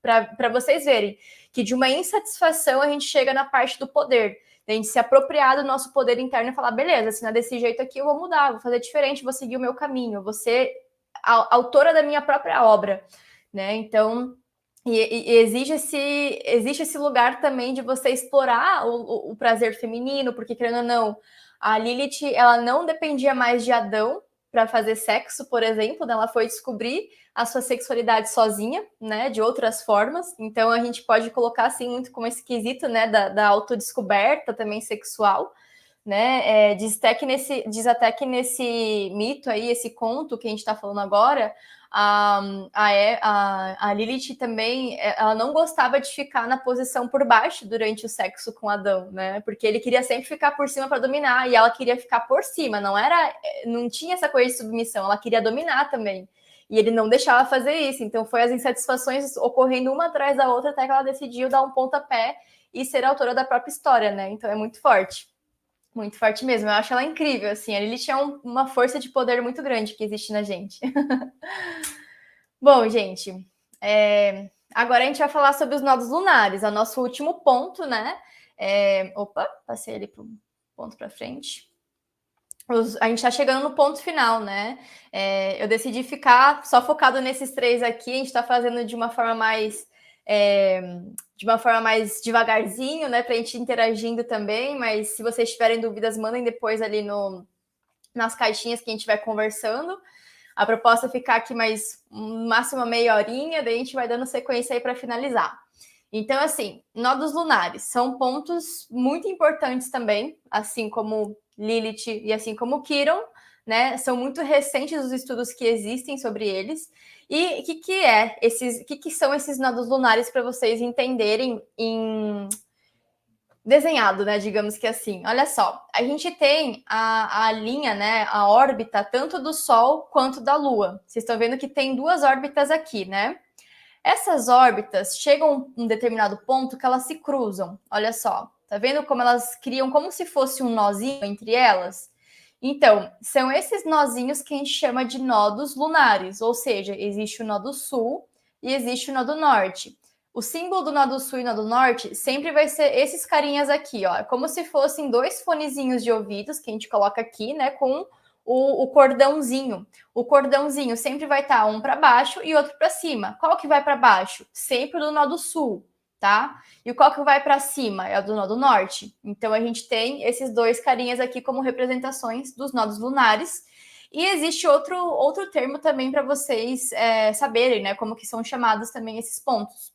Para vocês verem que de uma insatisfação a gente chega na parte do poder. A gente se apropriar do nosso poder interno e falar, beleza, se não é desse jeito aqui, eu vou mudar, vou fazer diferente, vou seguir o meu caminho, vou ser a autora da minha própria obra, né? Então, existe esse lugar também de você explorar o prazer feminino, porque, querendo ou não, a Lilith, ela não dependia mais de Adão para fazer sexo, por exemplo, né? Ela foi descobrir a sua sexualidade sozinha, né, de outras formas. Então a gente pode colocar assim muito como esse quesito, né, da autodescoberta também sexual, né? Diz até que nesse mito aí, esse conto que a gente está falando agora, a Lilith também, ela não gostava de ficar na posição por baixo durante o sexo com Adão, né? Porque ele queria sempre ficar por cima para dominar e ela queria ficar por cima, não tinha essa coisa de submissão, ela queria dominar também. E ele não deixava fazer isso, então foi as insatisfações ocorrendo uma atrás da outra até que ela decidiu dar um pontapé e ser autora da própria história, né? Então é muito forte mesmo. Eu acho ela incrível, assim. A Lilith é uma força de poder muito grande que existe na gente. Bom, gente, agora a gente vai falar sobre os nodos lunares, é o nosso último ponto, né? Opa, passei ali para um ponto para frente. A gente está chegando no ponto final, né? Eu decidi ficar só focado nesses três aqui. A gente está fazendo de uma forma mais devagarzinho, né? Para a gente ir interagindo também. Mas se vocês tiverem dúvidas, mandem depois ali nas caixinhas que a gente vai conversando. A proposta é ficar aqui mais máximo meia horinha, daí a gente vai dando sequência aí para finalizar. Então, assim, nodos lunares são pontos muito importantes também, assim como Lilith e assim como Quiron, né? São muito recentes os estudos que existem sobre eles. E o que são esses nodos lunares para vocês entenderem desenhado, né? Digamos que assim. Olha só, a gente tem a linha, né? A órbita tanto do Sol quanto da Lua. Vocês estão vendo que tem duas órbitas aqui, né? Essas órbitas chegam a um determinado ponto que elas se cruzam. Olha só, tá vendo como elas criam como se fosse um nozinho entre elas? Então, são esses nozinhos que a gente chama de nodos lunares, ou seja, existe o nodo sul e existe o nodo norte. O símbolo do nodo sul e nodo norte sempre vai ser esses carinhas aqui, ó. É como se fossem dois fonezinhos de ouvidos que a gente coloca aqui, né, com o cordãozinho. O cordãozinho sempre vai estar um para baixo e outro para cima. Qual que vai para baixo? Sempre do nodo sul, tá? E qual que vai para cima? É o do nodo norte. Então a gente tem esses dois carinhas aqui como representações dos nodos lunares. E existe outro termo também para vocês saberem, né? Como que são chamados também esses pontos.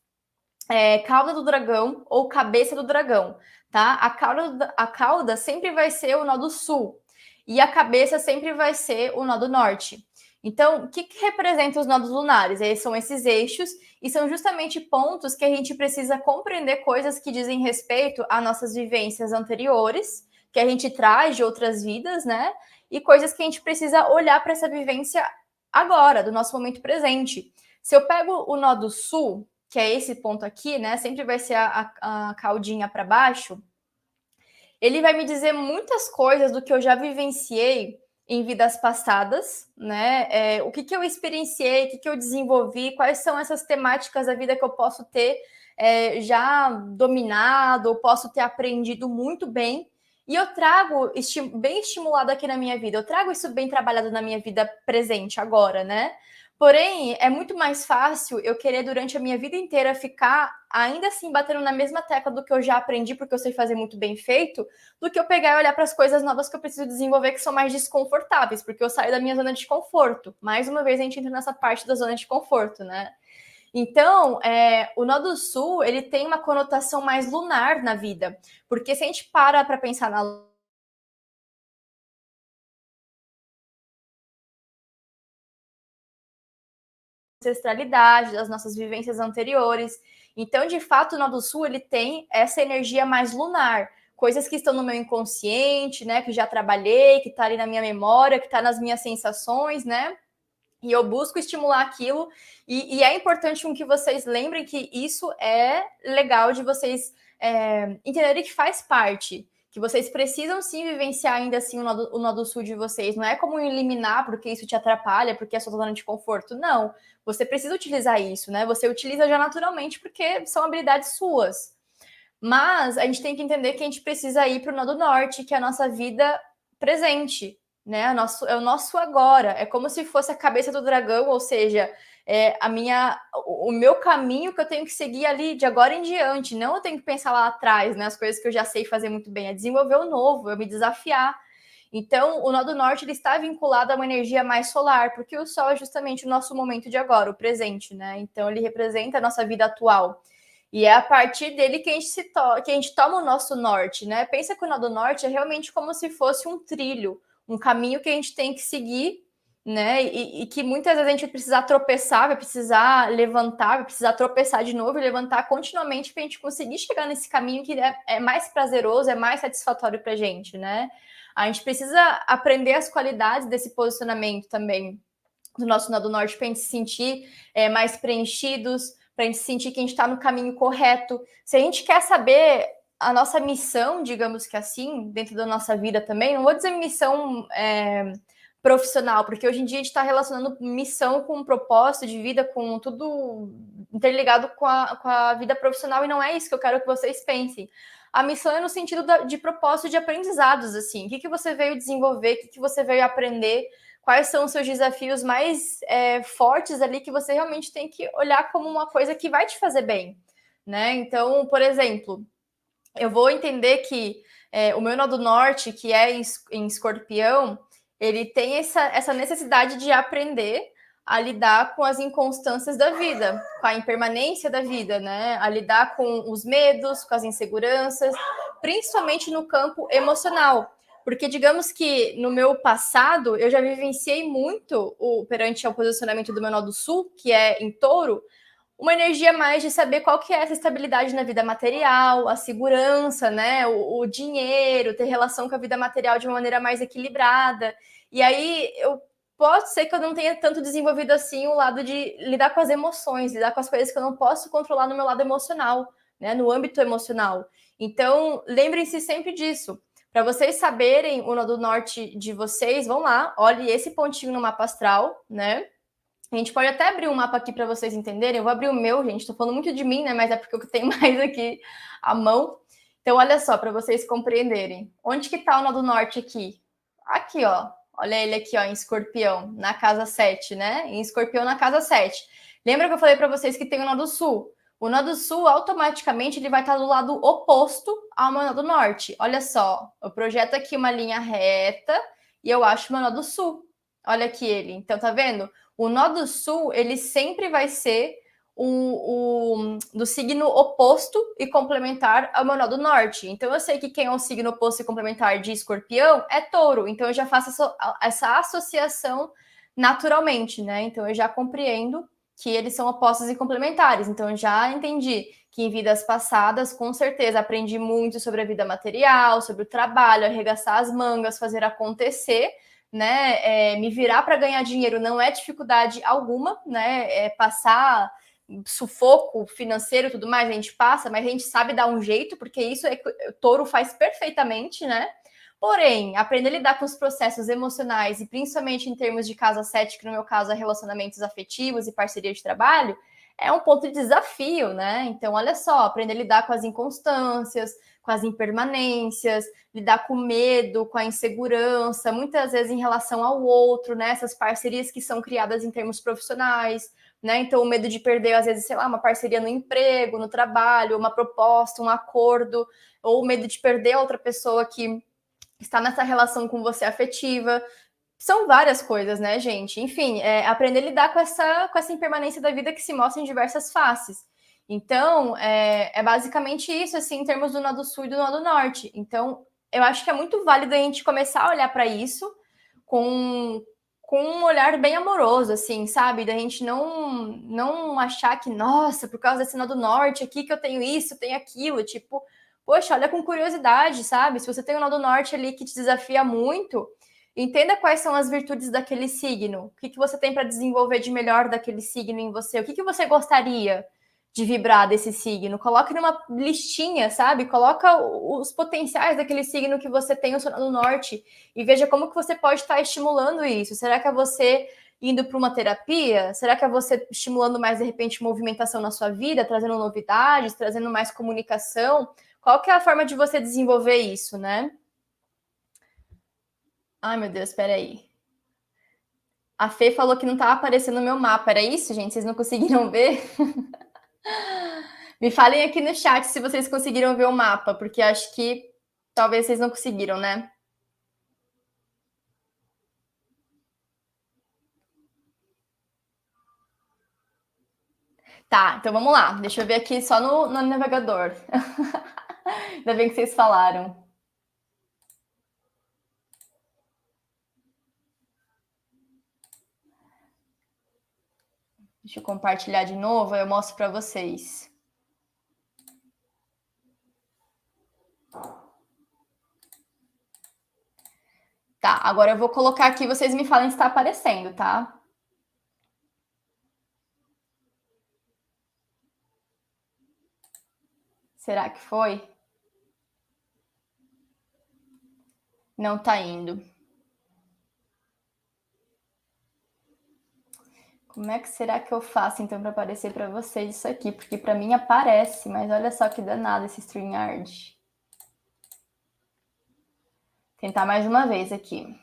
Cauda do dragão ou cabeça do dragão, tá? A cauda sempre vai ser o nodo sul e a cabeça sempre vai ser o nodo norte. Então, o que representa os nodos lunares? São esses eixos e são justamente pontos que a gente precisa compreender coisas que dizem respeito a nossas vivências anteriores, que a gente traz de outras vidas, né? E coisas que a gente precisa olhar para essa vivência agora, do nosso momento presente. Se eu pego o nodo sul, que é esse ponto aqui, né? Sempre vai ser a caudinha para baixo. Ele vai me dizer muitas coisas do que eu já vivenciei em vidas passadas, né? O que eu experienciei, o que eu desenvolvi, quais são essas temáticas da vida que eu posso ter já dominado, ou posso ter aprendido muito bem. E eu trago bem estimulado aqui na minha vida, eu trago isso bem trabalhado na minha vida presente agora, né? Porém, é muito mais fácil eu querer, durante a minha vida inteira, ficar ainda assim batendo na mesma tecla do que eu já aprendi, porque eu sei fazer muito bem feito, do que eu pegar e olhar para as coisas novas que eu preciso desenvolver, que são mais desconfortáveis, porque eu saio da minha zona de conforto. Mais uma vez, a gente entra nessa parte da zona de conforto, né? Então, o nodo sul, ele tem uma conotação mais lunar na vida, porque se a gente para pensar na ancestralidade, das nossas vivências anteriores. Então, de fato, o Nodo Sul ele tem essa energia mais lunar, coisas que estão no meu inconsciente, né, que já trabalhei, que está ali na minha memória, que está nas minhas sensações, né? E eu busco estimular aquilo. E é importante que vocês lembrem que isso é legal de vocês entenderem que faz parte. Que vocês precisam sim vivenciar ainda assim o nodo sul de vocês. Não é como eliminar porque isso te atrapalha, porque é a sua zona de conforto. Não. Você precisa utilizar isso, né? Você utiliza já naturalmente porque são habilidades suas. Mas a gente tem que entender que a gente precisa ir para o nodo norte, que é a nossa vida presente, né? É o nosso agora. É como se fosse a cabeça do dragão, ou seja, o meu caminho que eu tenho que seguir ali de agora em diante. Não eu tenho que pensar lá atrás, né? As coisas que eu já sei fazer muito bem. É desenvolver o novo, é me desafiar. Então, o nodo norte ele está vinculado a uma energia mais solar, porque o sol é justamente o nosso momento de agora, o presente, né? Então, ele representa a nossa vida atual. E é a partir dele que a gente toma o nosso norte, né? Pensa que o nodo norte é realmente como se fosse um trilho, um caminho que a gente tem que seguir, né? E que muitas vezes a gente vai precisar tropeçar, vai precisar levantar, vai precisar tropeçar de novo e levantar continuamente para a gente conseguir chegar nesse caminho que é mais prazeroso, é mais satisfatório para a gente, né? A gente precisa aprender as qualidades desse posicionamento também. do nosso nó do norte para a gente se sentir mais preenchidos, para a gente sentir que a gente está no caminho correto. Se a gente quer saber a nossa missão, digamos que assim, dentro da nossa vida também, não vou dizer missão profissional, porque hoje em dia a gente está relacionando missão com propósito de vida, com tudo interligado com a vida profissional, e não é isso que eu quero que vocês pensem. A missão é no sentido de propósito de aprendizados, assim. O que você veio desenvolver, o que você veio aprender, quais são os seus desafios mais fortes ali que você realmente tem que olhar como uma coisa que vai te fazer bem, né? Então, por exemplo, eu vou entender que o meu nó do norte, que é em escorpião, ele tem essa necessidade de aprender a lidar com as inconstâncias da vida, com a impermanência da vida, né? A lidar com os medos, com as inseguranças, principalmente no campo emocional. Porque, digamos que no meu passado, eu já vivenciei muito perante ao posicionamento do meu nó do sul, que é em touro, uma energia mais de saber qual que é essa estabilidade na vida material, a segurança, né, o dinheiro, ter relação com a vida material de uma maneira mais equilibrada. E aí pode ser que eu não tenha tanto desenvolvido assim o lado de lidar com as emoções, lidar com as coisas que eu não posso controlar no meu lado emocional, né, no âmbito emocional. Então, lembrem-se sempre disso. Para vocês saberem o nó do norte de vocês, vão lá, olhe esse pontinho no mapa astral, né? A gente pode até abrir um mapa aqui para vocês entenderem. Eu vou abrir o meu, gente. Estou falando muito de mim, né? Mas é porque eu tenho mais aqui à mão. Então, olha só, para vocês compreenderem. Onde que está o nó do norte aqui? Aqui, ó. Olha ele aqui, ó, em escorpião, na casa 7, né? Em escorpião na casa 7. Lembra que eu falei para vocês que tem o nó do sul? O nó do sul, automaticamente, ele vai estar do lado oposto ao nó do norte. Olha só, eu projeto aqui uma linha reta e eu acho o nó do sul. Olha aqui ele. Então, tá vendo? O nó do sul, ele sempre vai ser do signo oposto e complementar ao meu nó do norte. Então, eu sei que quem é o signo oposto e complementar de escorpião é touro. Então, eu já faço essa associação naturalmente, né? Então, eu já compreendo que eles são opostos e complementares. Então, eu já entendi que em vidas passadas, com certeza, aprendi muito sobre a vida material, sobre o trabalho, arregaçar as mangas, fazer acontecer, né? Me virar para ganhar dinheiro não é dificuldade alguma, né? Passar sufoco financeiro e tudo mais, a gente passa, mas a gente sabe dar um jeito, porque isso o touro faz perfeitamente, né? Porém, aprender a lidar com os processos emocionais, e principalmente em termos de casa 7, que no meu caso é relacionamentos afetivos e parceria de trabalho, é um ponto de desafio, né? Então, olha só, aprender a lidar com as inconstâncias, com as impermanências, lidar com o medo, com a insegurança, muitas vezes em relação ao outro, né? Essas parcerias que são criadas em termos profissionais, né? Então, o medo de perder, às vezes, sei lá, uma parceria no emprego, no trabalho, uma proposta, um acordo, ou o medo de perder outra pessoa que está nessa relação com você afetiva. São várias coisas, né, gente? Enfim, aprender a lidar com essa impermanência da vida que se mostra em diversas faces. Então, é basicamente isso, assim, em termos do nó do sul e do nó do norte. Então, eu acho que é muito válido a gente começar a olhar para isso com, com um olhar bem amoroso, assim, sabe? Da gente não achar que, nossa, por causa desse nó do norte aqui que eu tenho isso, tenho aquilo, tipo, poxa, olha com curiosidade, sabe? Se você tem um nó do norte ali que te desafia muito, entenda quais são as virtudes daquele signo. O que você tem para desenvolver de melhor daquele signo em você? O que você gostaria de vibrar desse signo? Coloque numa listinha, sabe? Coloca os potenciais daquele signo que você tem no norte e veja como que você pode estar estimulando isso. Será que é você indo para uma terapia? Será que é você estimulando mais, de repente, movimentação na sua vida, trazendo novidades, trazendo mais comunicação? Qual que é a forma de você desenvolver isso, né? Ai, meu Deus, peraí. A Fê falou que não estava aparecendo no meu mapa. Era isso, gente? Vocês não conseguiram ver? Me falem aqui no chat se vocês conseguiram ver o mapa, porque acho que talvez vocês não conseguiram, né? Tá, então vamos lá. Deixa eu ver aqui só no navegador. Ainda bem que vocês falaram. Deixa eu compartilhar de novo, eu mostro para vocês. Tá, agora eu vou colocar aqui, vocês me falem se está aparecendo, tá? Será que foi? Não tá indo. Como é que será que eu faço, então, para aparecer para vocês isso aqui? Porque para mim aparece, mas olha só que danado esse StreamYard. Tentar mais uma vez aqui.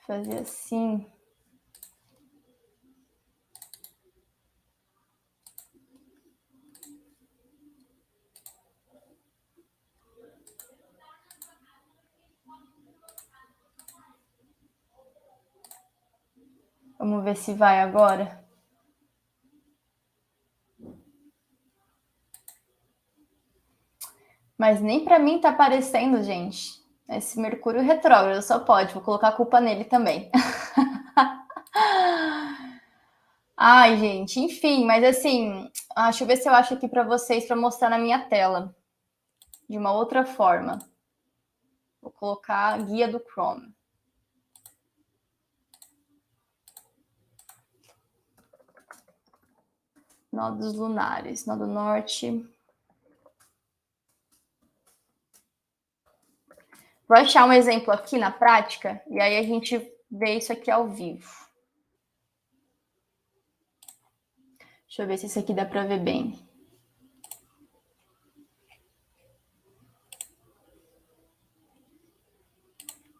Fazer assim. Vamos ver se vai agora. Mas nem para mim tá aparecendo, gente. Esse Mercúrio retrógrado só pode. Vou colocar a culpa nele também. Ai, gente, enfim, mas assim, deixa eu ver se eu acho aqui para vocês para mostrar na minha tela de uma outra forma. Vou colocar a guia do Chrome. Nodos lunares, nodo norte. Vou achar um exemplo aqui na prática e aí a gente vê isso aqui ao vivo. Deixa eu ver se esse aqui dá para ver bem.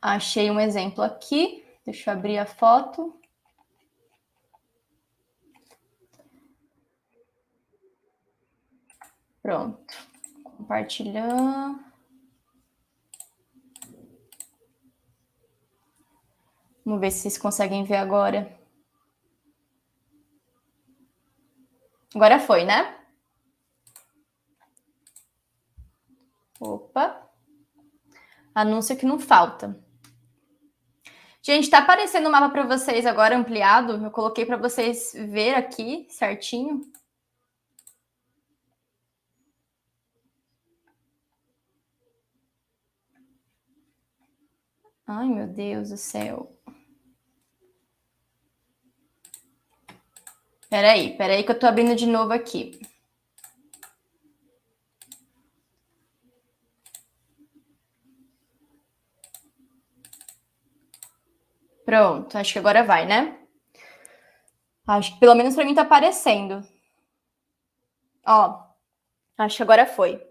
Achei um exemplo aqui. Deixa eu abrir a foto. Pronto. Compartilhando. Vamos ver se vocês conseguem ver agora. Agora foi, né? Opa. Anúncio que não falta. Gente, tá aparecendo o mapa para vocês agora ampliado. Eu coloquei para vocês ver aqui certinho. Ai, meu Deus do céu. Peraí que eu tô abrindo de novo aqui. Pronto, acho que agora vai, né? Acho que pelo menos para mim tá aparecendo. Ó, acho que agora foi.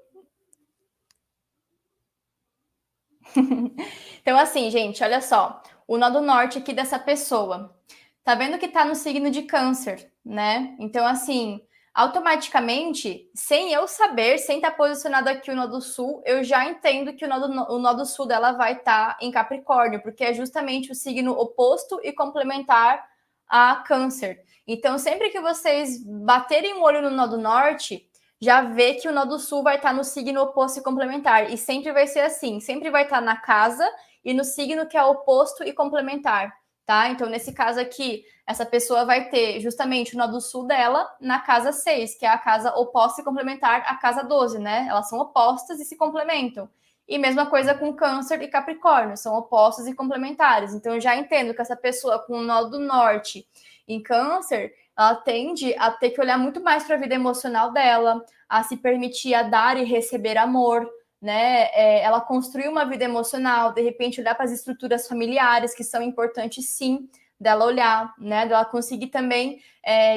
Então, assim, gente, olha só. O nó do norte aqui dessa pessoa. Tá vendo que tá no signo de Câncer, né? Então, assim, automaticamente, sem eu saber, sem estar posicionado aqui o nó do sul, eu já entendo que o nó do sul dela vai estar em Capricórnio, porque é justamente o signo oposto e complementar a Câncer. Então, sempre que vocês baterem o olho no nó do norte, já vê que o nó do sul vai estar no signo oposto e complementar. E sempre vai ser assim, sempre vai estar na casa e no signo que é oposto e complementar, tá? Então, nesse caso aqui, essa pessoa vai ter justamente o nó do sul dela na casa 6, que é a casa oposta e complementar à casa 12, né? Elas são opostas e se complementam. E mesma coisa com Câncer e Capricórnio, são opostos e complementares. Então, eu já entendo que essa pessoa com o nó do norte em Câncer, ela tende a ter que olhar muito mais para a vida emocional dela, a se permitir a dar e receber amor, né? Ela construir uma vida emocional, de repente olhar para as estruturas familiares, que são importantes sim, dela olhar, né? Dela conseguir também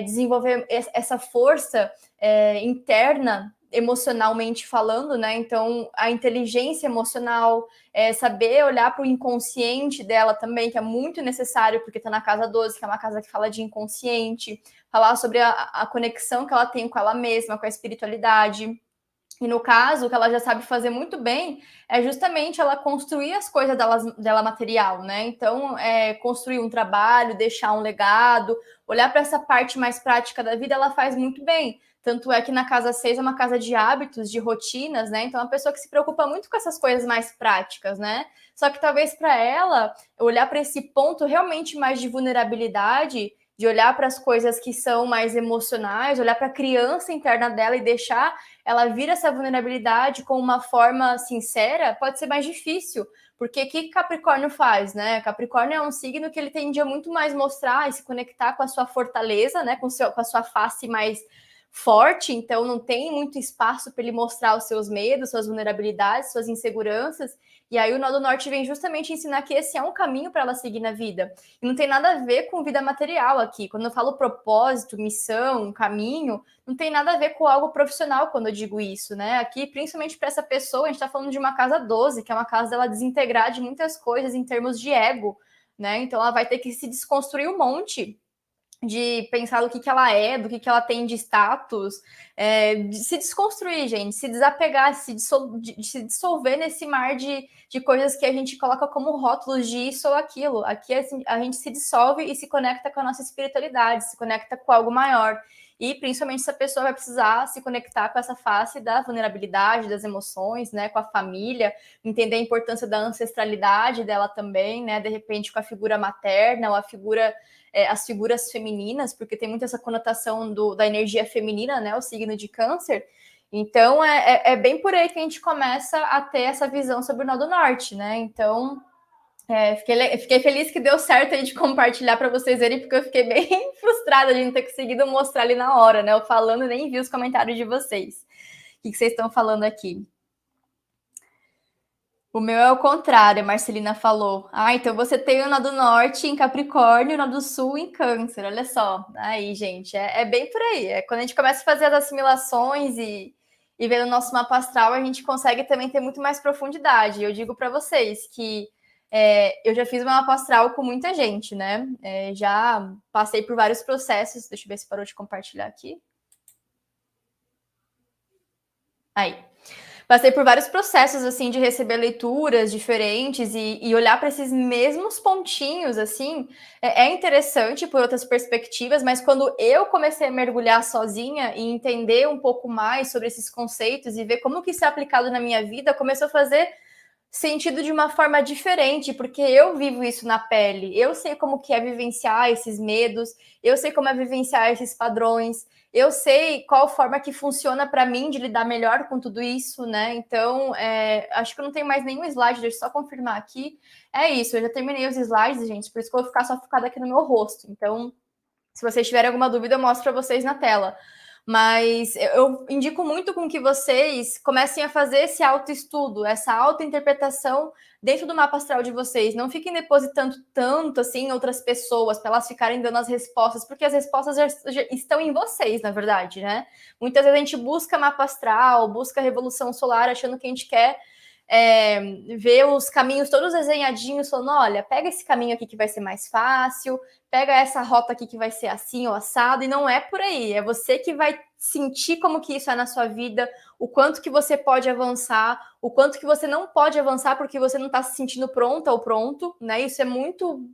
desenvolver essa força interna, emocionalmente falando, né? Então, a inteligência emocional, saber olhar para o inconsciente dela também, que é muito necessário, porque está na casa 12, que é uma casa que fala de inconsciente, falar sobre a conexão que ela tem com ela mesma, com a espiritualidade. E no caso, o que ela já sabe fazer muito bem é justamente ela construir as coisas dela material, né? Então, construir um trabalho, deixar um legado, olhar para essa parte mais prática da vida, ela faz muito bem. Tanto é que na casa 6 é uma casa de hábitos, de rotinas, né? Então, é uma pessoa que se preocupa muito com essas coisas mais práticas, né? Só que talvez para ela, olhar para esse ponto realmente mais de vulnerabilidade, de olhar para as coisas que são mais emocionais, olhar para a criança interna dela e deixar ela vir essa vulnerabilidade com uma forma sincera, pode ser mais difícil. Porque o que Capricórnio faz, né? Capricórnio é um signo que ele tende a muito mais mostrar e se conectar com a sua fortaleza, né? Com a sua face forte, então não tem muito espaço para ele mostrar os seus medos, suas vulnerabilidades, suas inseguranças. E aí o Nó do Norte vem justamente ensinar que esse é um caminho para ela seguir na vida. E não tem nada a ver com vida material aqui. Quando eu falo propósito, missão, caminho, não tem nada a ver com algo profissional quando eu digo isso, né? Aqui, principalmente para essa pessoa, a gente está falando de uma casa 12, que é uma casa dela desintegrar de muitas coisas em termos de ego, né? Então ela vai ter que se desconstruir um monte de pensar do que ela é, do que ela tem de status, de se desconstruir, gente, se desapegar, de se dissolver nesse mar de coisas que a gente coloca como rótulos de isso ou aquilo. Aqui assim, a gente se dissolve e se conecta com a nossa espiritualidade, se conecta com algo maior. E principalmente essa pessoa vai precisar se conectar com essa face da vulnerabilidade, das emoções, né, com a família, entender a importância da ancestralidade dela também, né, de repente com a figura materna ou a figura as figuras femininas, porque tem muito essa conotação da energia feminina, né? O signo de câncer. Então, é bem por aí que a gente começa a ter essa visão sobre o Nó do Norte, né? Então, fiquei feliz que deu certo aí de compartilhar para vocês verem, porque eu fiquei bem frustrada de não ter conseguido mostrar ali na hora, né? Eu falando e nem vi os comentários de vocês. O que vocês estão falando aqui? O meu é o contrário, a Marcelina falou. Ah, então você tem o Nó do Norte em Capricórnio e o Nó do Sul em Câncer. Olha só. Aí, gente, é bem por aí. É quando a gente começa a fazer as assimilações e ver o nosso mapa astral, a gente consegue também ter muito mais profundidade. Eu digo para vocês que eu já fiz uma mapa astral com muita gente, né? Já passei por vários processos. Deixa eu ver se parou de compartilhar aqui. Aí. Passei por vários processos, assim, de receber leituras diferentes e olhar para esses mesmos pontinhos, assim, é interessante por outras perspectivas, mas quando eu comecei a mergulhar sozinha e entender um pouco mais sobre esses conceitos e ver como que isso é aplicado na minha vida, começou a fazer sentido de uma forma diferente, porque eu vivo isso na pele. Eu sei como que é vivenciar esses medos, eu sei como é vivenciar esses padrões, eu sei qual forma que funciona para mim de lidar melhor com tudo isso, né? Então, acho que eu não tenho mais nenhum slide, deixa eu só confirmar aqui. É isso, eu já terminei os slides, gente, por isso que eu vou ficar só focada aqui no meu rosto. Então, se vocês tiverem alguma dúvida, eu mostro para vocês na tela. Mas eu indico muito com que vocês comecem a fazer esse autoestudo, essa autointerpretação dentro do mapa astral de vocês. Não fiquem depositando tanto assim em outras pessoas para elas ficarem dando as respostas, porque as respostas já estão em vocês, na verdade, né? Muitas vezes a gente busca mapa astral, busca revolução solar, achando que a gente quer ver os caminhos todos desenhadinhos, falando, olha, pega esse caminho aqui que vai ser mais fácil, pega essa rota aqui que vai ser assim ou assado, e não é por aí, é você que vai sentir como que isso é na sua vida, o quanto que você pode avançar, o quanto que você não pode avançar porque você não está se sentindo pronta ou pronto, né? Isso é muito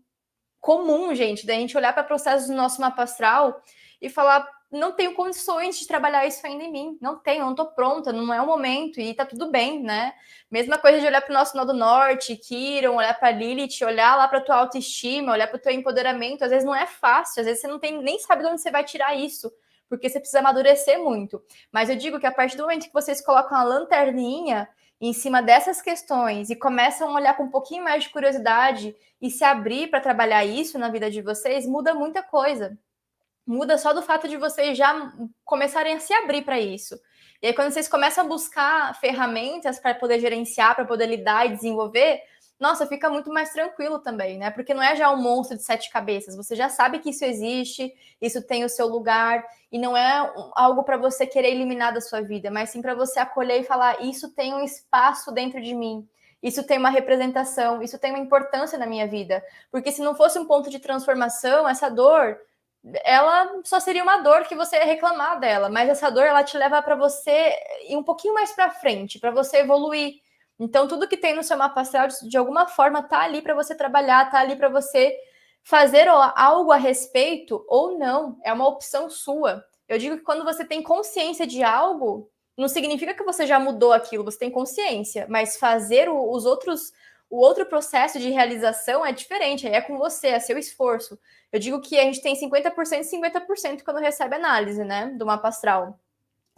comum, gente, da gente olhar para processos do nosso mapa astral e falar, não tenho condições de trabalhar isso ainda em mim, não tenho, não estou pronta, não é o momento, e tá tudo bem, né? Mesma coisa de olhar para o nosso Nó do Norte, Quiron, olhar para Lilith, olhar lá para tua autoestima, olhar para o teu empoderamento, às vezes não é fácil, às vezes você não tem, nem sabe de onde você vai tirar isso, porque você precisa amadurecer muito. Mas eu digo que a partir do momento que vocês colocam a lanterninha em cima dessas questões e começam a olhar com um pouquinho mais de curiosidade e se abrir para trabalhar isso na vida de vocês, muda muita coisa. Muda só do fato de vocês já começarem a se abrir para isso. E aí, quando vocês começam a buscar ferramentas para poder gerenciar, para poder lidar e desenvolver, nossa, fica muito mais tranquilo também, né? Porque não é já um monstro de 7 cabeças. Você já sabe que isso existe, isso tem o seu lugar, e não é algo para você querer eliminar da sua vida, mas sim para você acolher e falar: isso tem um espaço dentro de mim. Isso tem uma representação, isso tem uma importância na minha vida. Porque se não fosse um ponto de transformação, essa dor, ela só seria uma dor que você ia reclamar dela, mas essa dor ela te leva para você ir um pouquinho mais para frente, para você evoluir. Então tudo que tem no seu mapa astral de alguma forma tá ali para você trabalhar, tá ali para você fazer algo a respeito ou não, é uma opção sua. Eu digo que quando você tem consciência de algo, não significa que você já mudou aquilo, você tem consciência, mas fazer o outro processo de realização é diferente, é com você, é seu esforço. Eu digo que a gente tem 50% e 50% quando recebe análise, né, do mapa astral.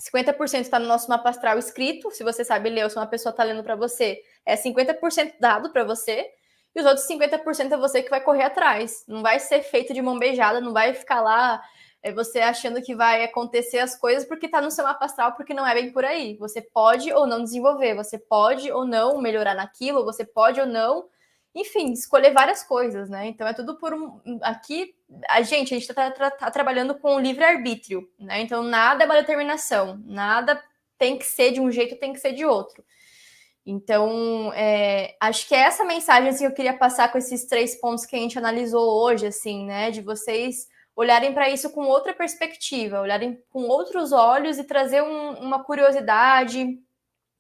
50% está no nosso mapa astral escrito, se você sabe ler ou se uma pessoa está lendo para você, é 50% dado para você, e os outros 50% é você que vai correr atrás. Não vai ser feito de mão beijada, não vai ficar lá É você achando que vai acontecer as coisas porque está no seu mapa astral, porque não é bem por aí. Você pode ou não desenvolver, você pode ou não melhorar naquilo, você pode ou não, enfim, escolher várias coisas, né? Então é tudo por um. Aqui, a gente está trabalhando com livre-arbítrio, né? Então nada é uma determinação, nada tem que ser de um jeito, tem que ser de outro. Então, acho que é essa mensagem assim, que eu queria passar com esses 3 pontos que a gente analisou hoje, assim, né? De vocês olharem para isso com outra perspectiva, olharem com outros olhos e trazer uma curiosidade,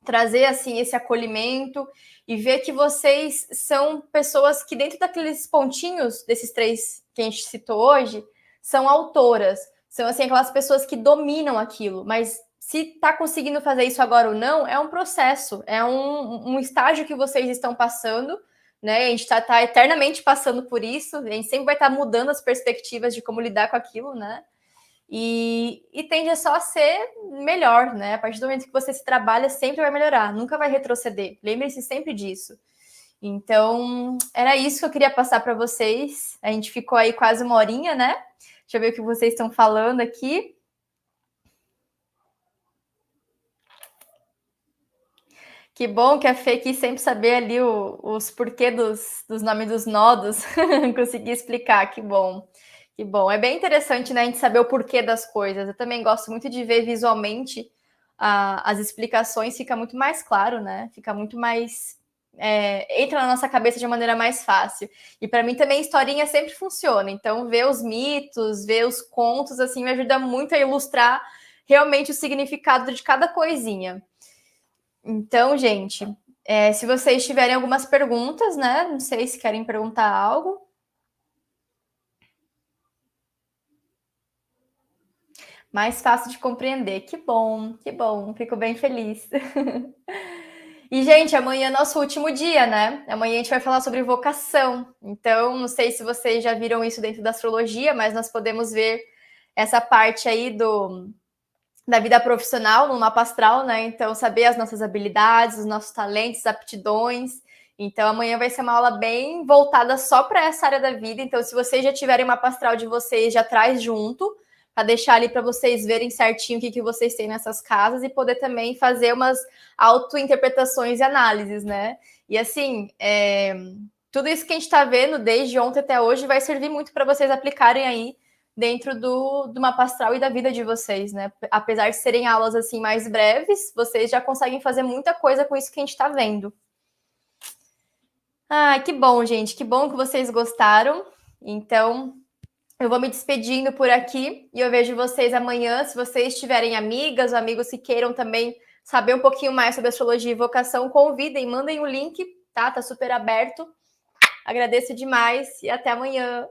trazer assim esse acolhimento e ver que vocês são pessoas que dentro daqueles pontinhos desses 3 que a gente citou hoje, são autoras, são assim aquelas pessoas que dominam aquilo, mas se está conseguindo fazer isso agora ou não, é um processo, é um estágio que vocês estão passando, né? A gente está eternamente passando por isso, a gente sempre vai estar mudando as perspectivas de como lidar com aquilo, né? E tende a só a ser melhor, né? A partir do momento que você se trabalha, sempre vai melhorar, nunca vai retroceder. Lembre-se sempre disso. Então, era isso que eu queria passar para vocês. A gente ficou aí quase uma horinha, né? Deixa eu ver o que vocês estão falando aqui. Que bom que a Fê quis sempre saber ali os porquê dos nomes dos nodos. Consegui explicar, que bom. Que bom. É bem interessante, né, a gente saber o porquê das coisas. Eu também gosto muito de ver visualmente as explicações, fica muito mais claro, né? Fica muito mais. Entra na nossa cabeça de maneira mais fácil. E para mim também historinha sempre funciona. Então, ver os mitos, ver os contos, assim, me ajuda muito a ilustrar realmente o significado de cada coisinha. Então, gente, se vocês tiverem algumas perguntas, né? Não sei se querem perguntar algo. Mais fácil de compreender. Que bom, fico bem feliz. E, gente, amanhã é nosso último dia, né? Amanhã a gente vai falar sobre vocação. Então, não sei se vocês já viram isso dentro da astrologia, mas nós podemos ver essa parte aí da vida profissional no mapa astral, né? Então, saber as nossas habilidades, os nossos talentos, aptidões. Então, amanhã vai ser uma aula bem voltada só para essa área da vida. Então, se vocês já tiverem o mapa astral de vocês, já traz junto, para deixar ali para vocês verem certinho o que vocês têm nessas casas e poder também fazer umas auto-interpretações e análises, né? E assim, tudo isso que a gente está vendo desde ontem até hoje vai servir muito para vocês aplicarem aí dentro do mapa astral e da vida de vocês, né? Apesar de serem aulas assim mais breves, vocês já conseguem fazer muita coisa com isso que a gente está vendo. Ah, que bom, gente, que bom que vocês gostaram. Então, eu vou me despedindo por aqui e eu vejo vocês amanhã. Se vocês tiverem amigas ou amigos que queiram também saber um pouquinho mais sobre astrologia e vocação, convidem, mandem o link, tá? Tá super aberto. Agradeço demais e até amanhã.